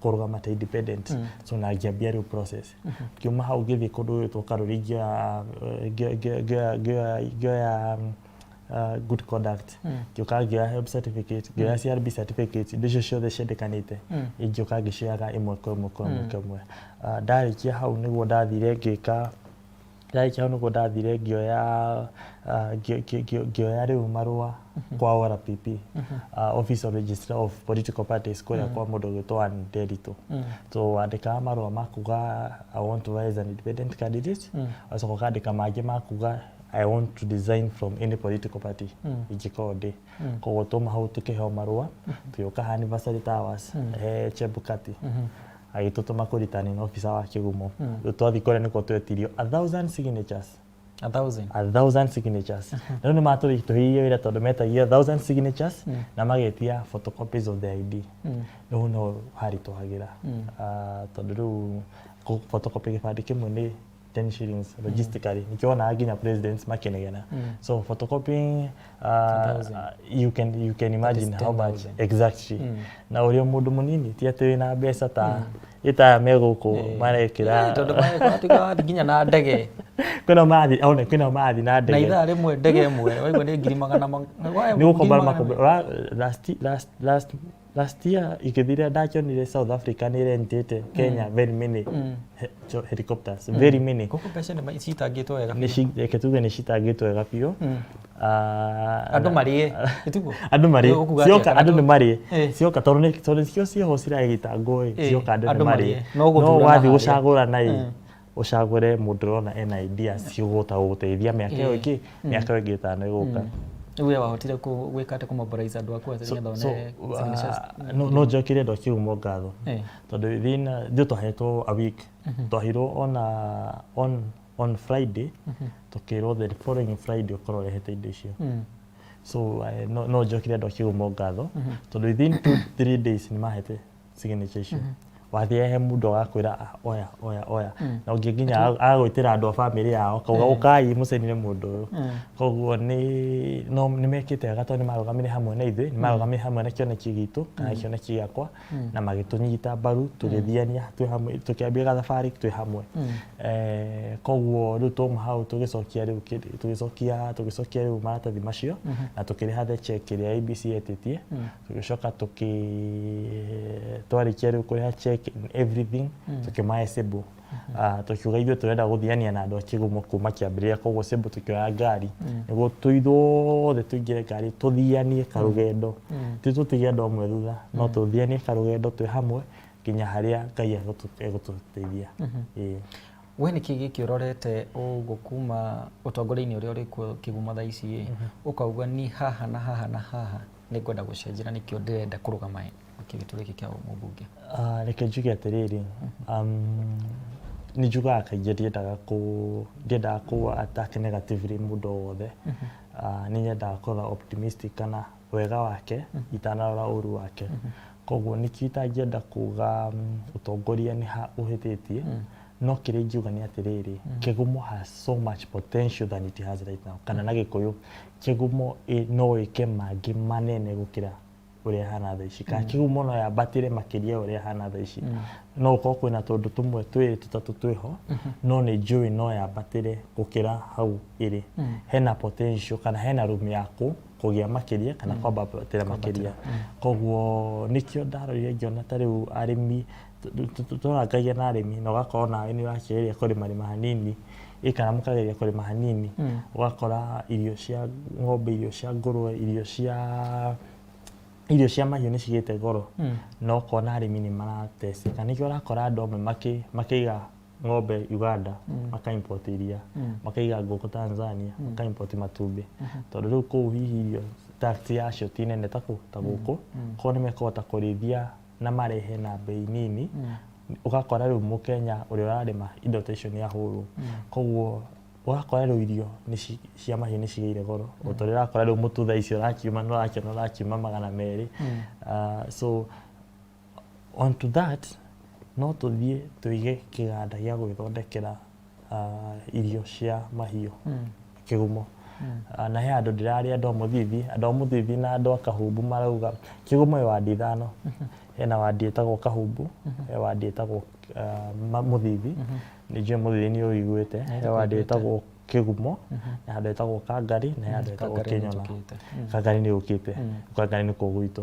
kũrũgama ta independent. So na ngĩambia rĩu process. Kiuma hau ngĩthiĩ kũndũ gwĩtwo Karuri ngĩoya good conduct, ngĩũka ngĩoya help certificate, ngĩoya CRB certificate, indo icio ciothe ciendekanĩte, ngĩũka ngĩcioyaga ĩmwe kwa ĩmwe. Ndarĩkia hau nĩguo ndathire ngĩoya rĩu marũa kwa ORPP, Office of Registrar of Political Parties, kũrĩa kwa mũndũ gwĩtwo Anne Nderitu. So wandĩkaga marũa makuga I want to rise as an independent candidate, ũgacoka ũkandĩka mangĩ makuga I want to resign from any political party ingĩkorwo ndĩ. Koguo tuma hau tũkĩheo marũa, tũgĩũka Anniversary Towers he Chebukati, agĩtũtũma kũ-returning officer wa Kĩgumo. Twathiĩ kũrĩa nĩkuo twetirio 1,000 signatures. 1,000 signatures. Na nĩ matũrĩtũhĩire wĩra tondũ metagia 1,000 signatures na magetia photocopies of the ID. Rĩu no haritũhagĩra tondũ rĩu photocopy gĩbandĩ kĩmwe nĩ 10 shillings logistically. Nikiona nginya presidents makenegena. So photocopying you can imagine how much exactly. Na ũrĩa mũndũ mũnini ti atĩ wĩna mbeca ta ĩtaya megũkũ marekĩra tondũ marekĩra nginya na ndege. Kwĩna mathi na ndege. Na ithaa rĩmwe ndege ĩmwe waigua nĩ 200,000. Nĩ gũkomba last year ikithire ndakionire South Africa nĩ rentĩte Kenya very many helicopters, very many. Koko mbeca nĩ citangĩtwo wega. Reke tuge nĩ citangĩtwo wega biũ. Andũ marĩe itugo. Andũ marĩe cioka andũ nĩ marĩe cioka tondũ cio ciho ciragĩtangwo cioka andũ nĩ marĩe. No wathiĩ gũcagũrana ũcagũre mũndũ ũrona ena ideas ciũgũta gũgũteithia mĩaka ĩyo ĩngĩ, mĩaka ĩngĩ ĩtano ĩgũka. Uwe wahotire gwĩka atĩ kũmobilize andũ aku atĩ nĩgetha one no njokire ndo Kĩgumo ngatho tondũ ithuĩ twahetwo a week, twahirwo on Friday, tũkĩrwo the following Friday ũkorwo ũrehete indo icio. So no njokire ndo Kĩgumo ngatho tondũ within 2-3 days nĩ mahete signature icio. Wathiĩ he mũndũ agakwĩra oya na ũngĩ nginya agagwĩtĩra andũ a family yao kauga ũkai mũcenire mũndũ ũyũ. Koguo nĩ mekĩte wega tondũ nĩ marũgamire hamwe na ithuĩ, nĩ marũgamire hamwe na kĩoneki gitũ kana kĩoneki gĩakwa na magĩtũnyita mbaru tũgĩthiania twĩ hamwe, tũkĩambia gathabarĩ twĩ hamwe. Koguo rĩu twauma hau tũgĩcokia rĩu maratathi macio na tũkĩrĩha the check ĩrĩa IEBC yetĩtie, tũgĩcoka twarĩkia rĩu kũrĩha check everything, tukĩmahe Cebu. Tukiuga ithuĩ tũrenda gũthiania na andũ a Kĩgumo kuma kĩambĩrĩria, koguo Cebu tukĩoya ngari nĩguo ithuothe tũingĩre ngari tũthianie karũgendo, ti tũtige andũ amwe thutha, no tũthianie karũgendo twĩ hamwe nginya harĩa Ngai egũtũteithia. We nĩ kĩĩ gĩkĩ ũrorete ũgũkuma ũtongoria-inĩ ũrĩa ũrĩ kuo Kĩgumo thaa ici ũkauga ni haha na haha na haha nĩ ngwenda gũcenjia nĩkĩo ndĩrenda kũrũgama gĩtũrĩ gĩkĩ kĩa mũmbunge? Reke njuge atĩrĩrĩ, nĩ njugaga kaingĩ ndiendaga kũ attack negatively mũndũ o wothe. Nĩ nyendaga kũrora optimistic kana wega wake itanarora ũru wake. Koguo nĩkĩo itangĩenda kuga ũtongoria nĩ ha ũhĩtĩtie, no kĩrĩa ingiuga nĩ atĩrĩrĩ, Kĩgumo has so much potential than it has right now. Kana na Gĩkũyũ, Kĩgumo no ĩke mangĩ manene gũkĩra ũrĩa hana thaa ici, kana Kĩgumo no yambatĩre makĩria ũrĩa hana thaa ici. No gũkorwo kwĩna tondũ tũmwe twĩrĩ tũtatũ twĩho, no nĩ njũĩ no yambatĩre gũkĩra hau ĩrĩ. Hena potential kana hena room ya kũgĩa makĩria kana kwambatĩra makĩria. Koguo nĩkĩo ndarorire ngĩona ta rĩu arĩmi tũrangagia na arĩmi na ũgakorwo nawe nĩ ũrakĩgeria kũrĩma hanini kana mũkageria kũrĩma hanini, ũgakora irio cia ng'ombe, irio cia ngũrwe, irio cia mahiũ nĩ cigĩte goro, no ũkona arĩmi nĩ marateceka. Nĩkĩo ũrakora andũ amwe makĩiga ng'ombe Uganda makaimport iria makaiga ngũkũ Tanzania makaimport matumbĩ tondũ rĩu kũu hihi irio tax yacio ti nene ta gũkũ korwo nĩ mekũhota kũrĩithia na marehe na bei nini ũgakora rĩu mũkenya ũrĩa ũrarĩma indo ta icio nĩ ahũrwo koguo ũgakora rĩu irio cia mahiũ nĩ cigĩire goro o tondũ ũrakora rĩu mũtu thaa ici ũrakiuma ũrakiuma 200 so on to that no tũthiĩ tũige kĩganda gĩa gwĩthondekera irio cia mahiũ kĩgumo na he andũ ndĩrarĩ andũ a mũthithi na andũ a kahumbu marauga kĩgumo wadi 5 hena wadi ĩtagwo kahumbu he wadi ĩtagwo mũthithi nĩ njũĩ mũthithi nĩ ũiguĩte he wadi ĩtagwo kĩgumo na handũ ĩtagwo Kangari na handũ ĩtagwo Kĩnyona Kangari nĩ ũkĩte Kangari nĩ kũu gwitũ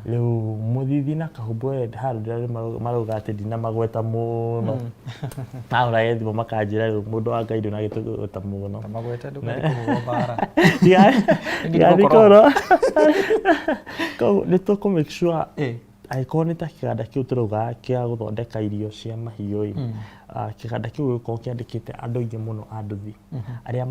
rĩu mũthithi na kahumbu handũ ndĩrarĩ marauga atĩ ndinamagweta mũno taũra thimũ makanjĩra rĩu mũndũ wa Ngai ndũnagĩtũgweta mũno magwete ndũkũgwo bara nĩ tũkũ make sure angĩkorwo nĩ ta kĩganda kĩu tũrauga kĩa gũthondeka irio cia mahiũ kĩganda kĩu gĩkorwo kĩandĩkĩte andũ aingĩ mũno a nduthi arĩa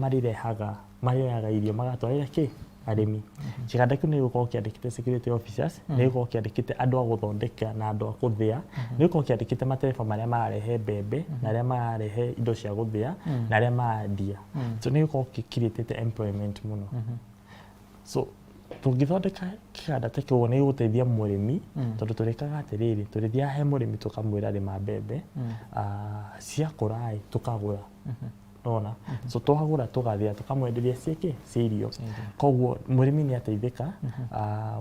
marĩoyaga irio magatwarĩra arĩmi kĩganda kĩu nĩ gĩkorwo kĩandĩkĩte security officers nĩ gĩkorwo kĩandĩkĩte andũ a gũthondeka na andũ a gũthĩa nĩ gĩkorwo kĩandĩkĩte matereba marĩa mararehe mbembe na arĩa mararehe indo cia gũthĩa na arĩa marendia so nĩ gĩkorwo gĩkirĩtĩte employment mũno so tũngĩthondeka kĩganda ta kĩu nĩ gĩgũteithia mũrĩmi tondũ tũrĩkaga atĩrĩrĩ tũrĩthiaga he mũrĩmi tũkamwĩra rĩma mbembe ciakũra tũkagũra nona so twagũra tũgathĩa tũkamwenderia cia irio koguo mũrĩmi nĩ ateithĩka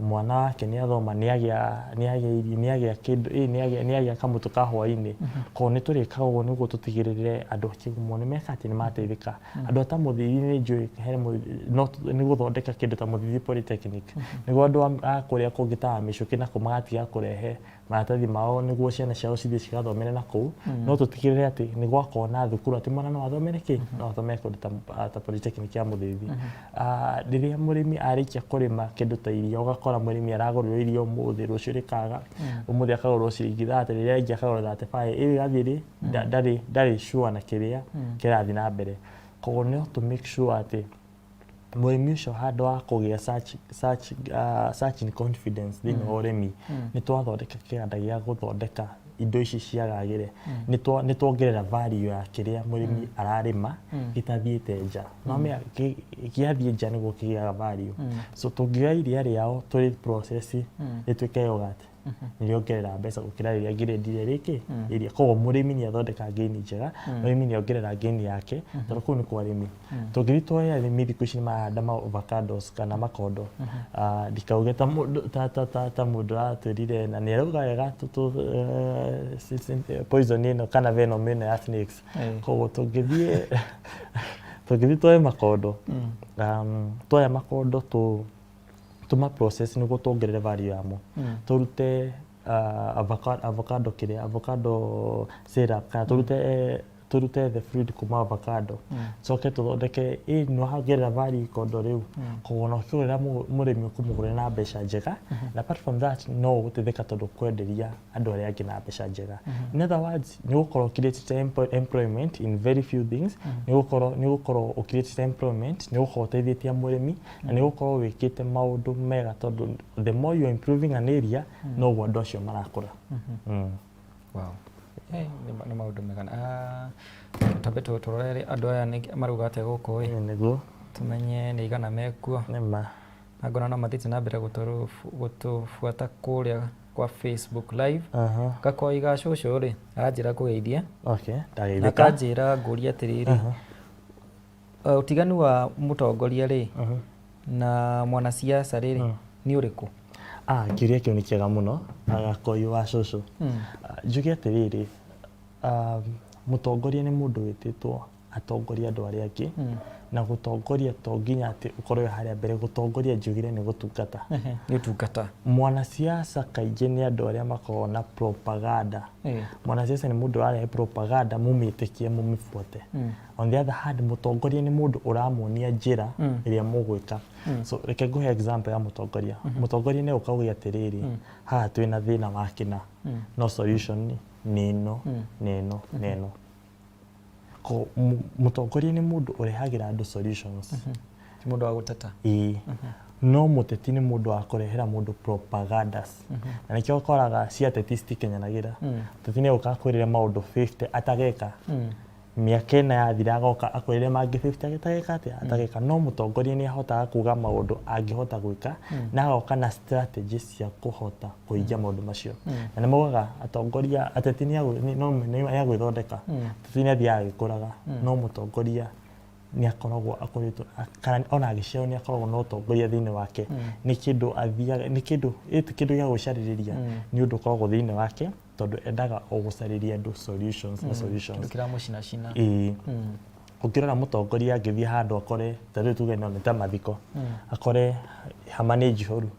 mwana wake nĩ athoma nĩagĩa kĩndũ nĩagĩa kamũtu ka hwaĩ-inĩ koguo nĩ tũrĩkaga ũguo nĩguo tũtigĩrĩre andũ a kĩgumo nĩ meka atĩ nĩ mateithĩka andũ ta mũthithi nĩ njũĩ nĩ gũthondeka kĩndũ ta mũthithi polytechnic nĩguo andũ a kũrĩa kũngĩ ta mĩcũkĩ na kũ magatiga kũrehe maratathi mao nĩguo ciana ciao cithiĩ cigathomere na kũu no tũtigĩrĩre atĩ nĩ gwakorwo na thukuru atĩ mwana no athomere no athomere kũndũ ta polytechnic ya mũthithi rĩrĩa mũrĩmi arĩkia kũrĩma kĩndũ ta irio ũgakora mũrĩmi aragũrĩrwo irio ũmũthĩ rũciũ rĩkaga ũmũthĩ akagũrĩrwo ciringi 30 rĩrĩa ingĩ akagũrĩrwo 35 ĩgathiĩ ndarĩ sure na kĩrĩa kĩrathiĩ na mbere koguo no to make sure atĩ mũrĩmi ũcio handũ wa kũgĩa search in confidence thĩinĩ wa ũrĩmi nĩ twathondeka kĩganda gĩa gũthondeka indo ici ciagagĩre nĩ tuongerera value ya kĩrĩa mũrĩmi ararĩma gĩtathiĩte nja no gĩathiĩ nja nĩguo kĩgĩaga value so tũngĩoya iria rĩao tũrĩ process rĩtuĩke yogurt nĩrĩongerera mbeca gũkĩra rĩrĩa ngĩrĩendire rĩkĩ iria koguo mũrĩmi nĩ athondeka gain njega mũrĩmi nĩ ongerera gain yake tondũ kũu nĩ kwa arĩmi tũngĩthiĩ tuoya arĩmi thikũ ici nĩ marahanda avocados kana makondo ndikauge ta mũndũ aratwĩrire na nĩ arauga wega poison ĩno kana venom ĩno ya snakes koguo tũngĩthiĩ tuoye makondo tuoya makondo tuma process nĩguo tuongerere value yamo tũrute avocado syrup kana tũrute the fruit kuma avocado coke tũthondeke no hagĩrĩra value ikondo rĩu koguo no kĩgũrĩra mũrĩmi ũkũmũgũrĩra na mbeca njega na apart from that no ũgũteithĩka tondũ kwenderia andũ arĩa angĩ na mbeca njega in other words nĩ gũkorwo create employment in very few things nĩ gũkorwo create employment nĩ gũkorwo ũteithĩtie mũrĩmi na nĩ gũkorwo wĩkĩte maũndũ mega tondũ the more you are improving an area no guo andũ acio marakũra wow nĩ maũndũ mega tũtambe tũrorere andũ aya marauga atĩa gũkũ nĩguo tumenye nĩ igana mekuo nĩma na ngona no mathiĩte na mbere gũtũbuata kũrĩa kwa Facebook live gakoiga cũcũ rĩ aranjĩra kũgeithia na kanjĩra ngũria atĩrĩrĩ ũtiganu wa mũtongoria rĩ na mwanasiasa rĩ nĩ ũrĩkũ kĩũria kĩu nĩ kĩega mũno Gakoi wa cũcũ njuge atĩrĩrĩ mũtongoria nĩ mũndũ wĩtĩtwo atongoria andũ arĩa angĩ na gũtongoria to nginya atĩ ũkorwo harĩa mbere gũtongoria njugire nĩ gũtungata nĩ ũtungata mwanasiasa kaingĩ nĩ andũ arĩa makoragwo na propaganda mwanasiasa nĩ mũndũ ũrarehe propaganda mumĩtĩkie mumĩbuate on the other hand mũtongoria nĩ mũndũ ũramuonia njĩra ĩrĩa mũgwĩka so reke ngũhe example ya mũtongoria mũtongoria nĩ ũkauga atĩrĩrĩ haha twĩna thĩna wa kĩna no solution nĩ ĩno Mũtongoria nĩ mũndũ ũrehagĩra andũ solutions. Ti mũndũ wa gũteta. No mũteti nĩ mũndũ wa kũrehera mũndũ propagandas. Na nĩkĩo ũkoraga cia ateti citikinyanagĩra. Mũteti nĩ agũka akwĩrĩre maũndũ 50 atageka. Mĩaka ĩna yathira agoka akwĩrĩre mangĩ 50 atageka atĩa atageka. No mũtongoria nĩ ahotaga kuga maũndũ angĩhota gwĩka na agoka na strategy cia kũhota kũhingia maũndũ macio. Na nĩ moigaga atongoria ateti nĩ agwĩthondeka. Ateti nĩ athiaga agĩkũraga. No mũtongoria nĩ akoragwo akoretwo kana ona agĩciarwo nĩ akoragwo na ũtongoria thĩinĩ wake. Nĩ kĩndũ athiaga nĩ kĩndũ gĩa gũcarĩrĩria nĩ ũndũ ũkoragwo thĩinĩ wake tondũ endaga o gũcarĩria andũ solutions na solutions. Kĩramũcinacina. Ũngĩrora mũtongoria angĩthiĩ handũ akore ta rĩu tuge nĩ ta mathiko akore hama nĩ njihũru.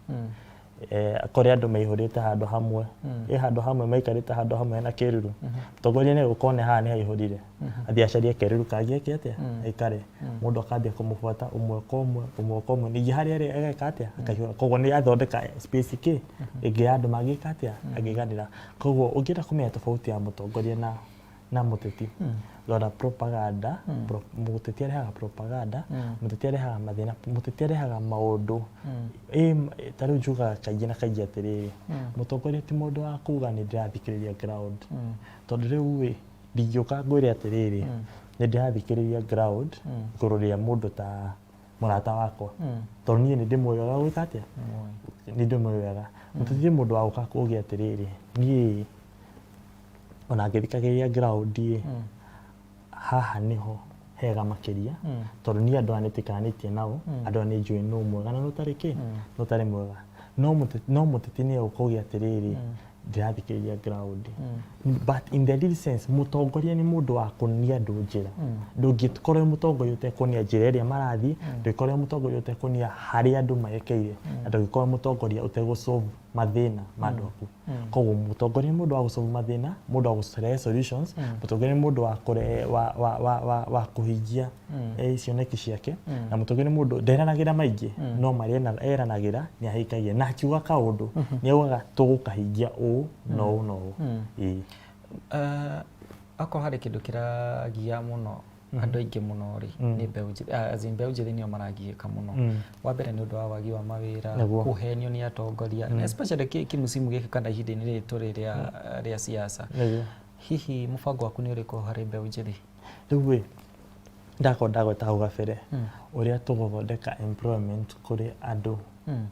Akore andũ maihũrĩte handũ hamwe. Handũ hamwe maikarĩte handũ hamwe na kĩruru. Mũtongoria nĩ gũkone haha nĩ haihũrire. Athiĩ acarie kĩruru kangĩ atĩa aikare. Mũndũ akambia kũmũbuata ũmwe kwa ũmwe. Ningĩ harĩa arĩ ageka atĩa akaihũra. Koguo nĩ athondeka space ĩngĩ ya andũ mangĩka atĩa angĩiganĩra. Koguo ũngĩenda kũmenya tofauti ya mũtongoria na mũteti. Rora propaganda, mũteti arehaga propaganda, mũteti arehaga mathĩna, mũteti arehaga maũndũ. Ta rĩu njugaga kaingĩ na kaingĩ atĩrĩrĩ, mũtongoria ti mũndũ wa kuga nĩ ndĩrathikĩrĩria ground. Tondũ rĩu ndingĩũka ngwĩre atĩrĩrĩ, nĩ ndĩrathikĩrĩria ground kũrũrĩa mũndũ ta mũrata wakwa. Tondũ niĩ nĩ ndĩmwĩraga gwĩka atĩa? Nĩ ndĩmwĩraga. Mũteti ti mũndũ wa gũka kũgia atĩrĩrĩ, niĩ ona ngĩthikagĩrĩria ground haha niho hega makĩria tondũ niĩ andũ aya nĩtĩkanĩtie nao, andũ aya nĩ njũĩ nũ mwega na nũtarĩ kĩ, nũtarĩ mwega. No mũteti nĩ egũkũgia atĩrĩrĩ, ndĩrathikĩrĩria ground. But in the real sense mũtongoria nĩ mũndũ wa kuonia andũ njĩra. Ndũngĩkorwo wĩ mũtongoria ũtekuonia njĩra ĩrĩa marathiĩ, ndũngĩkorwo wĩ mũtongoria ũtekuonia harĩa andũ marekeire, na ndũngĩkorwo wĩ mũtongoria ũtegũ-solve mathĩna ma andũ aku. Koguo mũtongoria nĩ mũndũ wa gũ-solve mathĩna, mũndũ wa gũrehe solutions, mũtongoria nĩ mũndũ wa kũhingia cioneki ciake, na mũtongoria nĩ mũndũ nderanagĩra maingĩ no marĩa eranagĩra nĩ ahingagia. Na akiuga kaũndũ nĩ augaga tũgũkahingia ũũ na ũũ na ũũ. Akorwo harĩ kĩndũ kĩragia mũno andũ aingĩ mũno rĩ nĩ mbeũ njĩthĩ nĩo maragiĩka mũno. Wa mbere nĩ ũndũ wa wagi wa mawĩra, kũhenio nĩ atongoria, especially kĩmusimu gĩkĩ kana ihinda-inĩ rĩrĩ tũrĩ rĩa siasa. Hihi mũbango waku nĩ ũrĩkũ harĩ mbeũ njĩthĩ? Rĩu ndakorwo ndagweta hau gabere ũrĩa tũgũthondeka employment kũrĩ andũ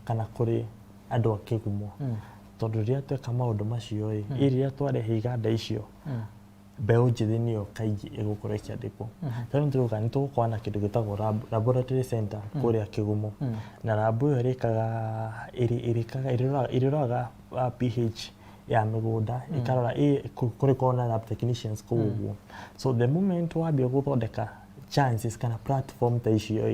kana kũrĩ andũ a kĩgumo. Tondũ rĩrĩa tweka maũndũ macio rĩrĩa twarehe iganda icio mbeũ njĩthĩ nĩyo kaingĩ ĩgũkorwo ĩkĩandĩkwo. Ta rĩu nĩtũrauga nĩ tũgũkorwo na kĩndũ gĩtagwo laboratory center kũrĩa kĩgumo, na labu ĩyo ĩrĩroraga pH ya mĩgũnda, ĩkarora kũrĩkorwo na lab technicians kũu ũguo. So the moment wambia gũthondeka chances kana platform ta icio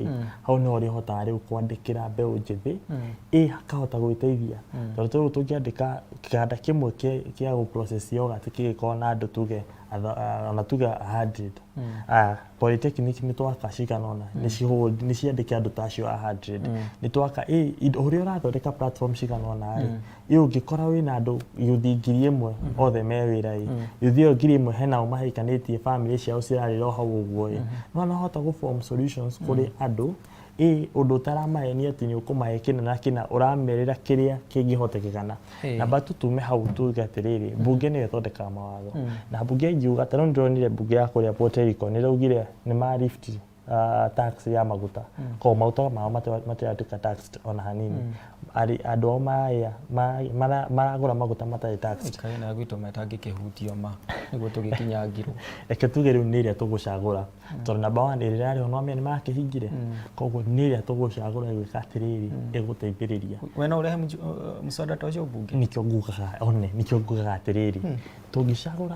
hau no ũrĩhotaga rĩu kwandĩkĩra mbeũ njĩthĩ akahota gwĩteithia. Tondũ tũrĩu tũngĩandĩka kĩganda kĩmwe kĩa gũ-process yogurt kĩgĩkorwo na andũ tuge ona tuge 100, polytechnic nĩ twaka cigana ũna nĩ ciandĩke andũ ta acio 100. Nĩ twaka ũrĩa ũrathondeka platform cigana ũna ũngĩkora wĩna andũ yuthi 1000 othe me wĩra yuthi ĩyo 1000 hena ũmahikanĩtie family ciao cirarĩra o hau ũguo no nohota gũ-form solutions kũrĩ andũ ũndũ ũtaramahenia atĩ nĩ ũkũmahe kĩna na kĩna, ũramerĩra kĩrĩa kĩngĩhotekekana. Namba 2 tume hau tuge atĩrĩrĩ, mbunge nĩyo ĩthondekaga mawatho, na mbunge ingiuga ta rĩu nĩndĩronire mbunge ya kũrĩa Port Harcourt nĩraugire nĩ ma lift tax ya maguta, koguo maguta mao matiratuĩka taxed ona hanini. Andũ ao maragũra maguta matarĩ taxed. Kaina gwitũ matangĩkĩhutio nĩguo tũgĩkinyangirwo. Reke tuge rĩu nĩ ĩrĩa tũgũcagũra tondũ namba 1 ĩrĩa yarĩho no amenya nĩ marakĩhingire, koguo nĩ ĩrĩa tũgũcagũra ĩgwĩka atĩrĩrĩ ĩgũteithĩrĩria. We no ũrehe mũconda ta ũcio mbunge? Nĩkĩo ngugaga atĩrĩrĩ, tũngĩcagũra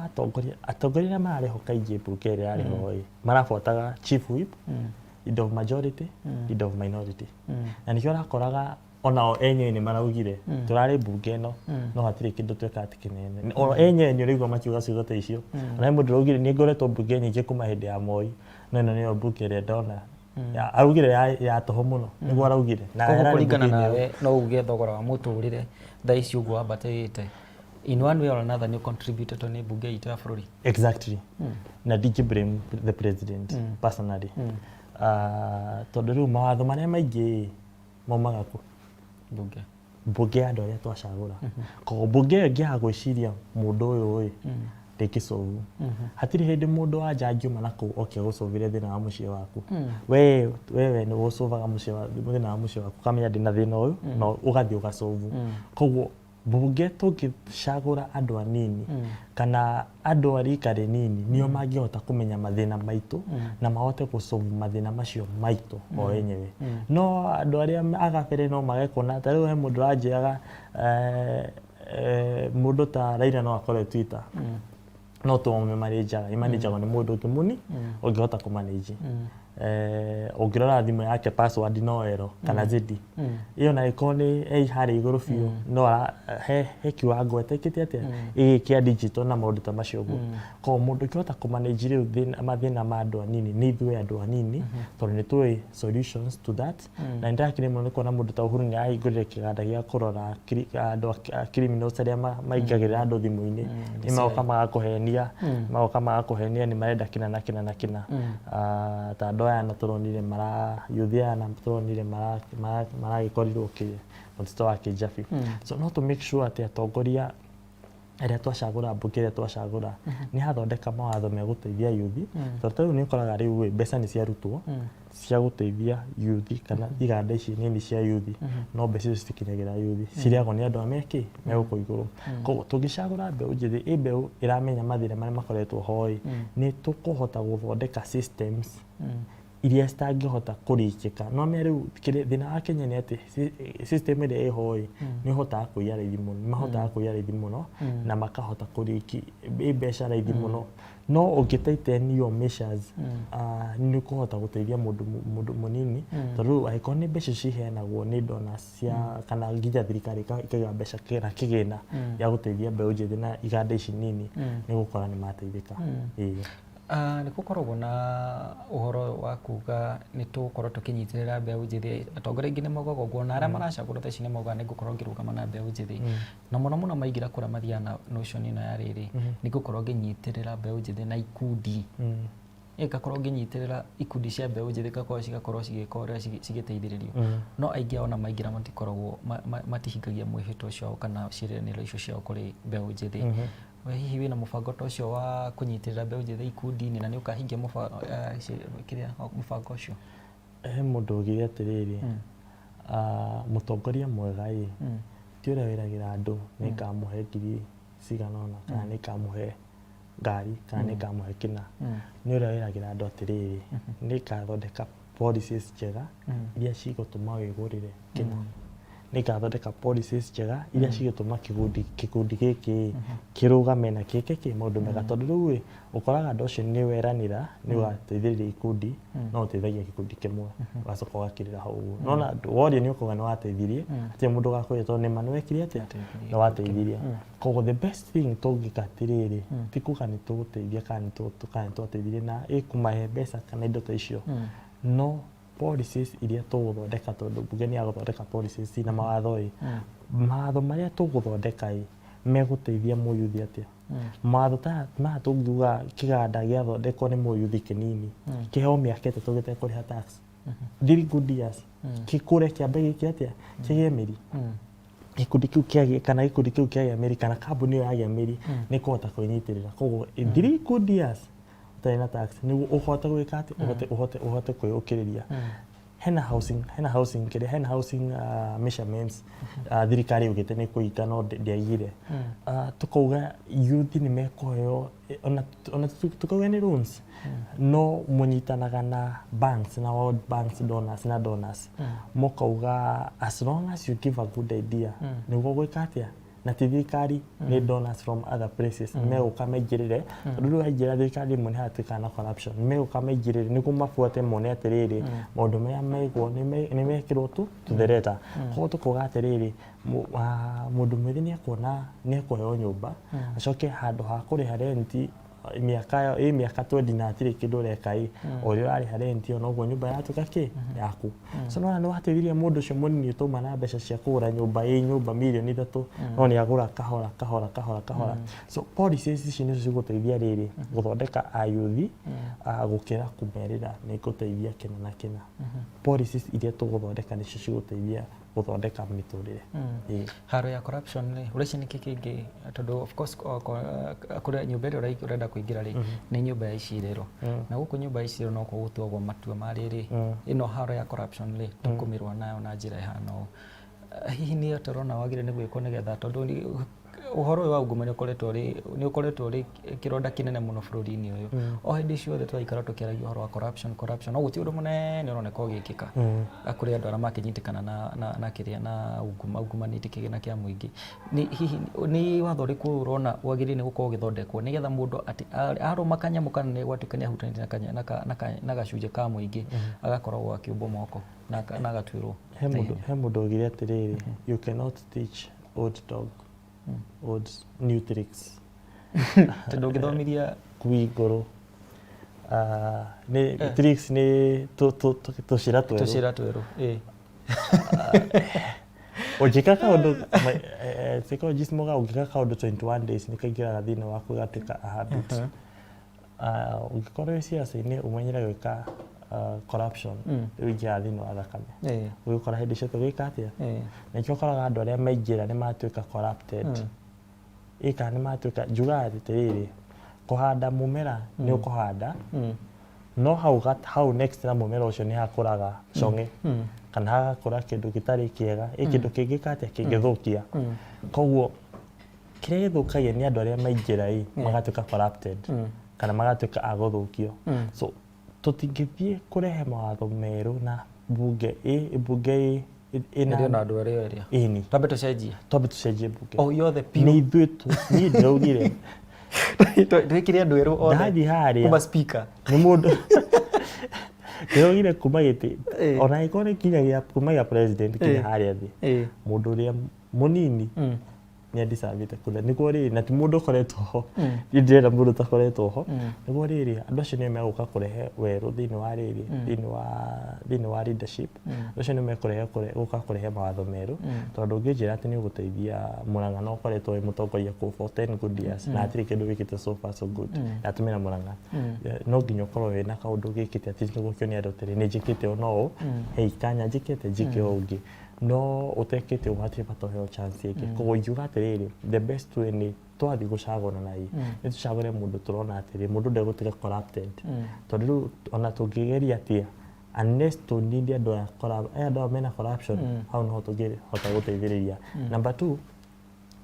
atongoria arĩa marareho kaingĩ mbunge ĩrĩa yarĩho marabuataga chief whip, leader of majority, leader of minority. Na nĩkĩo ũrakoraga onao enyewe nĩ maraugire tũrarĩ mbunge ĩno no hatirĩ kĩndũ tweka atĩ kĩnene. O enyewe nĩ ũraigua makiuga ciugo ta icio. Ona mũndũ ũraugire nĩ ngoretwo mbunge nyingĩ kuma hĩndĩ ya Moi, no ĩno nĩyo mbunge ĩrĩa ndona araugire ya tũhũ mũno nĩguo araugire. Koguo kũringana nawe no uge thogora wa mũtũrĩre thaa ici ũguo wambatĩrĩte in one way or another ni contributed to ni bunge itu ya bũrũri. Exactly. Na ndingĩ blame the president personally. Tondũ rĩu mawatho marĩa maingĩ maumaga kũ? Bunge andũ arĩa twacagũra. Koguo bunge ĩyo ĩngĩaga gwĩciria mũndũ ũyũ ndĩngĩsolve. Hatirĩ hĩndĩ mũndũ wa nja angiuma na kũu oke gũsolve thĩna wa mũciĩ waku. Wewe nĩ gũsolvaga thĩna wa mũciĩ waku, kamenya ndĩna thĩna ũyũ na ũgathiĩ ũgasolve. Koguo bunge tũngĩcagũra andũ anini kana andũ a rika rĩnini nĩo mangĩhota kũmenya mathĩna maitũ na mahote gũsolve mathĩna macio maitũ o enyewe. No andũ arĩa agabere no mage kuona ta rĩu he mũndũ ranjĩraga mũndũ ta Raila no akore Twitter. No tũmũmanajaga, imanajagwo nĩ mũndũ ũngĩ mũni ũngĩhota kũmanage. Ũngĩrora thimũ yake password no ero kana zedi. Iyo na ĩkorwo nĩ harĩ igũrũ biũ no he kiwango etĩkĩtie atĩa ĩgĩkia digital na maũndũ ta macio ũguo. Koguo mũndũ ũngĩhota kũmanage rĩu mathĩna ma andũ anini nĩ ithuĩ andũ anini tondũ nĩ tũĩ solutions to that. Na nĩndakĩrĩ mũno nĩ kuona mũndũ ta Uhuru nĩ ahingũrire kĩganda gĩa kũrora andũ a criminals arĩa maingagĩrĩra andũ thimũ-inĩ. Nĩ magoka magakũhenia nĩ marenda kĩna na kĩna na kĩna. Ta andũ aya na tũronire youth aya na tũronire maragĩkorirwo mũtitũ wa Kĩjabi. So no to make sure atĩ atongoria arĩa twacagũra bunge ĩrĩa twacagũra nĩ hathondeka mawatho megũteithia youth. Tondũ rĩu nĩ ũkoraga rĩu mbeca nĩ ciarutwo cia gũteithia youth kana iganda ici nini cia youth. No mbeca icio citikinyagĩra youth, cirĩagwo nĩ andũ ameki megũkũ igũrũ. Koguo tũngĩcagũra mbeũ njĩthĩ mbeũ ĩramenya mathĩna marĩa makoretwo ho nĩ tũkũhota gũthondeka systems iria citangĩhota kũrĩkĩka. No mĩa rĩu thĩna wa Kenya nĩ atĩ system ĩrĩa ĩho nĩ ĩhotaga kũiya raithi mũno, mahotaga kũiya raithi mũno na makahota kũrĩki mbeca raithi mũno. No ũngĩtaitenio measures nĩ ũkũhota gũteithia mũndũ mũnini. Tondũ angĩkorwo nĩ mbeca ciheanagwo nĩ donors cia kana nginya thirikari ĩkaiga mbeca na kĩgĩna gĩa gũteithia mbeũ njĩthĩ na iganda ici nini nĩ gũkora nĩ mateithĩka. Nĩ gũkoragwo na ũhoro wa kuga nĩ tũgũkorwo tũkĩnyitĩrĩra mbeũ njĩthĩ. Atongoria aingĩ nĩ maugaga ũguo na arĩa maracagũra tha ici nĩ maugaga nĩ ngũkorwo ngĩrũgama na mbeũ njĩthĩ. Na mũno maingĩra kũrĩa mathiaga na notion ĩno ya rĩrĩ nĩ ngũkorwo ngĩnyitĩrĩra mbeũ njĩthĩ na ikundi. Ngakorwo ngĩnyitĩrĩra ikundi cia mbeũ njĩthĩ cigakorwo cigĩka ũrĩa cigĩteithĩrĩrio. No aingĩ ao na maingĩra matikoragwo matihingagia mwĩhĩtwa ũcio kana ciĩranĩro icio ciao kũrĩ mbeũ njĩthĩ. We hihi wĩna mũbango ta ũcio wa kũnyitĩrĩra mbeũ njĩthĩ ikundi-inĩ na nĩ ũkahingia mũbango ũcio? He mũndũ ũgire atĩrĩrĩ, mũtongoria mwega ti ũrĩa wĩragĩra andũ nĩ ngamũhe ngiri cigana ũna kana nĩ ngamũhe ngari kana nĩ ngamũhe kĩna. Nĩ ũrĩa wĩragĩra andũ atĩrĩrĩ, nĩ ngathondeka policies njega iria cigũtũma wĩgũrĩre kĩna. Nĩ ngathondeka policies njega iria cigũtũma gĩkundi gĩkĩ kĩrũgame na gĩke maũndũ mega. Tondũ rĩu ũkoraga andũ acio nĩ weranĩra nĩ ũgateithĩrĩria ikundi no ũteithagia gĩkundi kĩmwe ũgacoka ũgakĩrĩra hau ũguo. No woria nĩ ũkuga nĩ wateithirie atĩ mũndũ ũgakwĩra tondũ nĩ ma nĩ wekire atĩa nĩ wateithirie. Koguo the best thing tũngĩka atĩrĩrĩ ti kuga nĩ tũgũteithia kana nĩ twateithirie na ĩkũmahe mbeca kana indo ta icio. No policies iria tũgũthondeka tondũ bunge nĩ ya gũthondeka policies na mawatho mawatho marĩa tũgũthondeka megũteithia mũyuthi atĩa. Mawatho ta maya tũngiuga kĩganda gĩathondekwo nĩ mũyuthi kĩnini kĩheo mĩaka 3 gĩtekũrĩha tax 3 good years gĩkũre kĩambe gĩkĩ atĩa kĩgĩe mĩri. Gĩkundi kĩu kĩagĩa kana gĩkundi kĩu kĩagĩa mĩri kana kambuni ĩyo yagĩa mĩri nĩ kũhota kwĩnyitĩrĩra. Koguo 3 good years na tax nĩguo ũhote gwĩka atĩ ũhote kwĩũkĩrĩria. Hena housing measurements thirikari yugĩte nĩ kũhinga no ndĩaigire. Tukauga youth nĩ mekũheo ona tukauga nĩ loans no mũnyitanaga na banks na World Banks donors mũkauga as long as you give a good idea nĩguo gwĩka atĩa na thirikari nĩ donors from other places megũka maingĩrĩre. Tondũ rĩu aingĩra thirikari ĩmwe nĩ hatuĩkaga na corruption megũka maingĩrĩre nĩguo mabuate mone atĩrĩrĩ maũndũ marĩa megwo nĩ mekĩrwo to the letter. Koguo tũkauga atĩrĩrĩ mũndũ mwĩthĩ nĩ ekuona nĩ ekũheo nyũmba acoke handũ ha kũrĩha renti miaka twendi na atire kindu reka ori ari harenti ona ugo nyumba yatuka ki yaku so no wateithirie mundu ucio munini utuma na mbeca cia kugura nyumba milioni 3 no ni agura kahora so policies ici nicio ciguteithia riri guthondeka ayuthi gukira kumerira ni guteithia kina na kina policies iria tuguthondeka nicio ciguteithia guthondeka miturire haro ya corruption ni ureci ni kikingi tondu of course kuri nyumba ĩrĩa urenda kuingira ri ni nyumba ya icirĩro na guku nyumba ya icirĩro no ko gutuagwo matua mariri ino haro ya corruption ri tukumirwa nayo na njira ihana hihi ni atorona wagire ni gwiko nigetha tondu uhoro wa ungumania ukoretwo ri kironda kinene muno bururi-ini uyu o hindi ciothe twaikara tukiaragia uhoro wa corruption no guti undu munene uroneka ugikika kuri andu aria makinyitikana na kiria na ungumaniti kigina kia muingi ni hihi ni watho riku urona wagire ni gukorwo githondekwo nigetha mundu ati aruma kanyamu kana ni gwatukania hutanite na gacunje ka muingi agakorwo akiumbwo moko na agatwirwo he mundu ugire atiriri you cannot teach old dog old new tricks tondu ngithomithia kui ngoro ni tricks ni tucira tweru ugika kaundu psychologist moga ugika kaundu 21 days ni kaingiraga thini waku gateka a habit ugikorwo siasa-ini umenyera gwika corruption ugia thini wa thakame ugikora hindi cio tugika atia na ikio koraga andu aria maingira ni matuika corrupted ika ni matuika juga atiriri kuhanda mumera ni ukuhanda no hau next na mumera ucio ni hakuraga chonge kana hagakura kindu gitari kiega kindu kingikate kingithukia koguo kiria githukagia ni andu aria maingira magatuika corrupted kana magatuika aguthukio so tutingithie kurehe mawatho meru na bunge ina na andu aria ini twambe tucenjie bunge o yothe piu ni ithuitu ni ndaugire twikire andu eru othe ndathi haria kuma speaker ni mundu ndaugire kuma giti ona ikore kinyagia kuma ya president kinya haria thi mundu uria munini ni andisavite kule niguo riri na ti mundu koretwo ho ndirenda mundu takoretwo ho niguo riri andu acio ni meguka kurehe weru thini wa riri thini wa leadership acio ni mekurehe guka kurehe mawatho meru tondu nginjira ati ni guteithia Murang'a no koretwo wi mutongoria ku for 10 good years na atiri kindu wikite so far so good atumira Murang'a no nginya ukorwo wina kaundu gikite ati ni gukio ni andu tiri ni njikite ono hei kanya njikite njike ungi no utekete ubati batoheo chance yake koguo yuga atiriri the best way ni twathi gucagona nai ni tucagore mundu turona atiri mundu ndegutiga corrupted tondu ona tungigeria atia unless tunindi andu mena corruption how no tugire hota guteithiriria number 2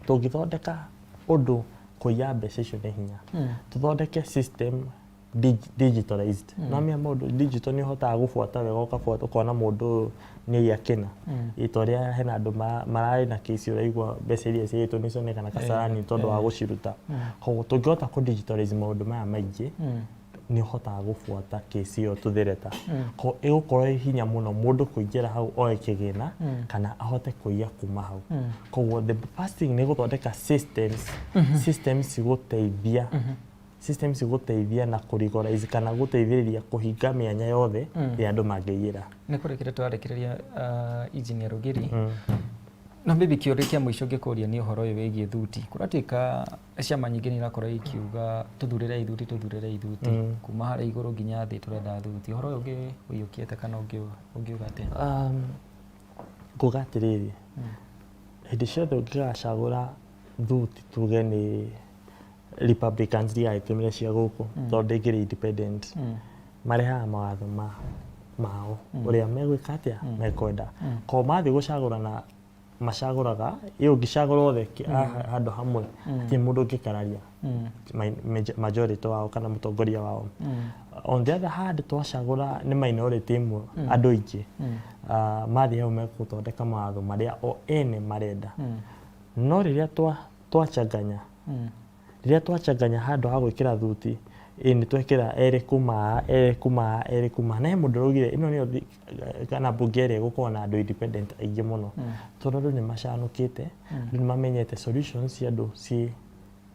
tungithondeka undu kuya mbeca icio ni hinya tuthondeke system digitalized na mia mundu digital ni hotaga gubuata wega ukabuata ukona mundu ni yakena itoria hena andu marari na kesi uraigwa mbeca iria ciitwo ni cionekana kasarani tondu wa guciruta koguo tungihota ku digitalize maundu maya maingi ni hotaga gubuata kesi iyo tuthireta ko igukorwo hinya muno mundu kuingira hau oe kigina kana ahote kuiya kuma hau koguo the first thing ni guthondeka systems guteithia systems guteithia na kurigorize kana guteithiriria kuhinga mianya yothe ya andu mangiira ni kurikire twarekereria engineer Rugiri na maybe kiuri kia mwisho ngikuria ni uhoro uyu wigie thuti kuratuika ciama nyingi ni rakora ikiuga tuthurire ithuti kuma hara iguru nginya thi turenda thuti uhoro uyu uyukiete kana ungiuga ati ngugatiriri hindi ciothe ungigacagura thuti tuge ni Republicans dia itumire cia guku tondu ingiri independent marehaga mawatho mao uria megwika atia mekwenda ko mathi gucagurana macaguraga iyo ngicagura othe handu hamwe ti mundu ngikararia majority wao kana mutongoria wao on the other hand twacagura ni minority imwe andu ingi mathi hau meguthondeka mawatho maria o ene marenda no riria twachanganya handu ha gwikira thuti ni twekira eri kuma na mundu rugire ino ni kana bunge gukorwo na andu independent aingĩ muno tondu ni macanukite ni mamenyete solutions cia andu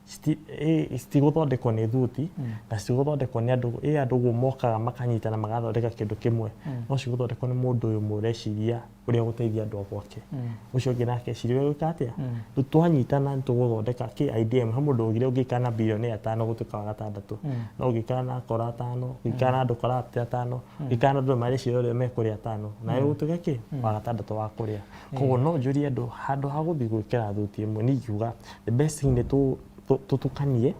citigũthondekwo nĩ thuti na citigũthondekwo nĩ andũ mokaga makanyitana magathondeka kĩndũ kĩmwe, no cigũthondekwo nĩ mũndũ ũyũ ũmwe ũreciria ũrĩa gũteithia andũ gwake. Ũcio ũngĩ nake eciria gwĩka atĩa, twanyitana tũgũthondeka idea ha mũndũ ũngĩ ũngĩikara na birioni 5 gũtuĩka wa 6, no ũngĩikara na akora 5, ũngĩikara na andũ kora 5, ũngĩikara na andũ mareciria ũrĩa mekũrĩa 5, na gũtuĩka kĩ wa 6 wa kũrĩa. Koguo no njũrie andũ handũ ha gũthiĩ gwĩkĩra thuti ĩmwe, niĩ ingiuga the best thing nĩ tutukanie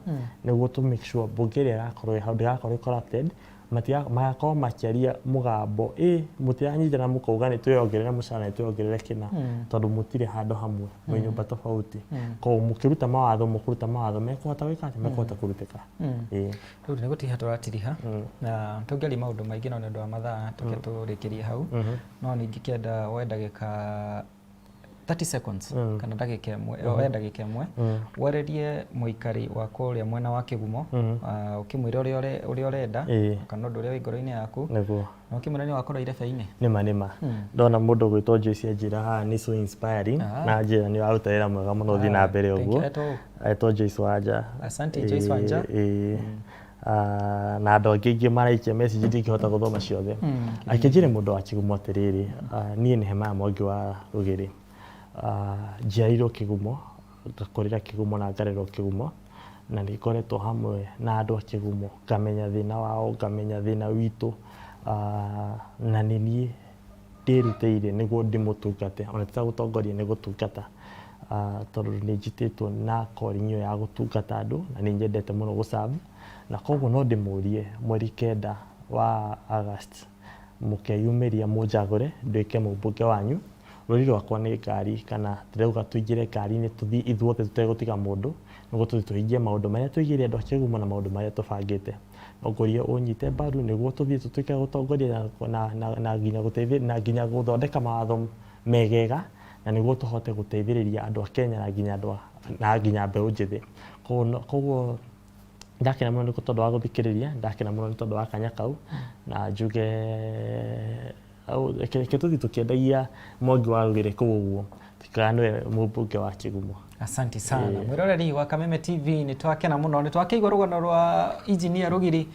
nĩguo to make sure mbunge ĩrĩa ĩrakorwo hau ndĩgakorwo corrupted, magakorwo makĩaria mũgambo mũtiranyitana mũkauga nĩ twĩongerere mũcara nĩ twĩongerere kĩna, tondũ mũtirĩ handũ hamwe mwĩ nyũmba tofauti. Koguo mũkĩruta mawatho mekũhota gwĩka atĩ, mekũhota kũrutĩka. Rĩu nĩ gũtiha tũratiriha na tũngĩaria maũndũ maingĩ no nĩ ũndũ wa mathaa tũke tũrĩkĩrie hau, no ningĩ kĩenda woe ndagĩka 30 seconds kana ndagĩka ĩmwe wererie mũikari wa kũrĩa mwena wa Kĩgumo ũkĩmwĩra ũrĩa ũrenda kana ũndũ ũrĩa wĩ ngoro-inĩ yaku na ũkĩmwĩra nĩ wakorwo irebe-inĩ. Nĩma ndona mũndũ gwĩtwo Joyce Anjĩra haha nĩ so inspiring na njĩra nĩ waruta wĩra mwega mũno ũthiĩ na mbere ũguo. Etwo Joyce Wanja. Asante Joyce Wanja. Na andũ angĩ maraikia message ndingĩhota gũthoma ciothe. Akĩnjĩra mũndũ wa Kĩgumo atĩrĩrĩ, niĩ nĩ Hema Mwangi wa Rũgĩrĩ, njiarirwo Kĩgumo, ngakũrĩra Kĩgumo na ngarerwo Kĩgumo, na nĩ ngoretwo hamwe na andũ a Kĩgumo ngamenya thĩna wao, ngamenya thĩna witũ, na nĩ niĩ ndĩrutĩire nĩguo ndĩmũtungate, ona titagũtongoria nĩ gũtungata, tondũ nĩ njitĩtwo na calling ĩyo ya gũtungata andũ na nĩ nyendete mũno gũserve. Na koguo no ndĩmũrie mweri 9 wa August mũkeyumĩria mũnjagũre nduĩke mũmbunge wanyu. Rũri rwakwa nĩ ngari kana ndĩrauga tũingĩre ngari-inĩ tũthiĩ ithuothe tũtegũtiga mũndũ, nĩguo tũthiĩ tũhingie maũndũ marĩa tũigĩire andũ a Kĩgumo na maũndũ marĩa tũbangĩte. Ngũrie ũnyite mbaru nĩguo tũthiĩ tũtuĩke gũtongoria na nginya gũteithĩrĩria na nginya gũthondeka mawatho megega, na nĩguo tũhote gũteithĩrĩria andũ a Kenya na nginya mbeũ njĩthĩ. Koguo ndakena mũno nĩ tondũ wa gũthikĩrĩria, ndakena mũno nĩ tondũ wa kanya kau, na njuge reke tũthiĩ tũkĩendagia Mwangi wa Rũgĩrĩ kũu ũguo, tikaga nĩwe mũmbunge wa Kĩgumo. Asante sana mwĩroreri wa Kameme TV, nĩ twakena mũno, nĩ twakĩigua rũgano rwa Engineer Rũgiri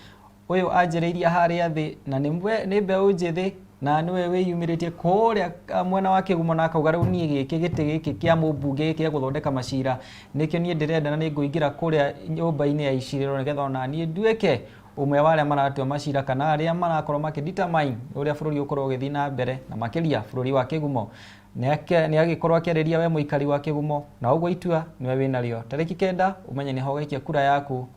ũyũ anjĩrĩirie harĩa thĩ, na nĩ mbeũ njĩthĩ na nĩwe wĩyumĩrĩtie kũrĩa mwena wa Kĩgumo na akauga rĩu niĩ gĩkĩ kĩa mũmbunge gĩa gũthondeka macira nĩkĩo niĩ ndĩrenda na nĩ ngũingĩra kũrĩa nyũmba-inĩ ya icirĩro nĩgetha ona niĩ nduĩke ũmwe wa arĩa maratua macira kana arĩa marakorwo makĩdetermine ũrĩa bũrũri ũkorwo ũgĩthiĩ na mbere, na makĩria bũrũri wa Kĩgumo. Nĩ agĩkorwo akĩarĩria we mũikari wa Kĩgumo, na ũguo itua nĩwe wĩnarĩo. Tarĩki 9 ũmenye nĩho ũgaikia kura yaku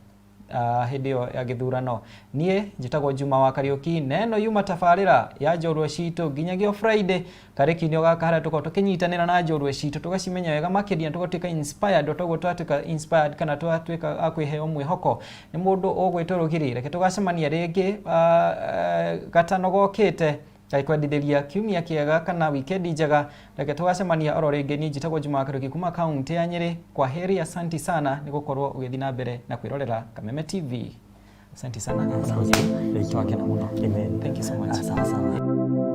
hĩndĩ ĩyo ya gĩthurano. Niĩ njĩtagwo Juma wa Kariũki, na ĩno yuma tabarĩra ya njorua citũ nginyagio Friday tarĩki-inĩ gaka harĩa tũkorwo tũkĩnyitanĩra na njorua citũ tũgacimenya wega makĩria, tũgatuĩka inspired, tũgatuĩka inspired kana tũgatuĩka akwĩheo mwĩhoko nĩ mũndũ ũgwĩtwo Rũgiri. Reke tũgacemania rĩngĩ gatano gokĩte kwendithĩria kiumia kĩega kana wikendi njega. Reke tũgacemania oro rĩngĩ. Niĩ njĩtagwo Juma wa Kariũki kuma kaunti ya Nyĩrĩ. Kwa heri, asanti sana nĩ gũkorwo ũgĩthiĩ na mbere na kwĩrorera Kameme TV. Asante sana. Thank you so much.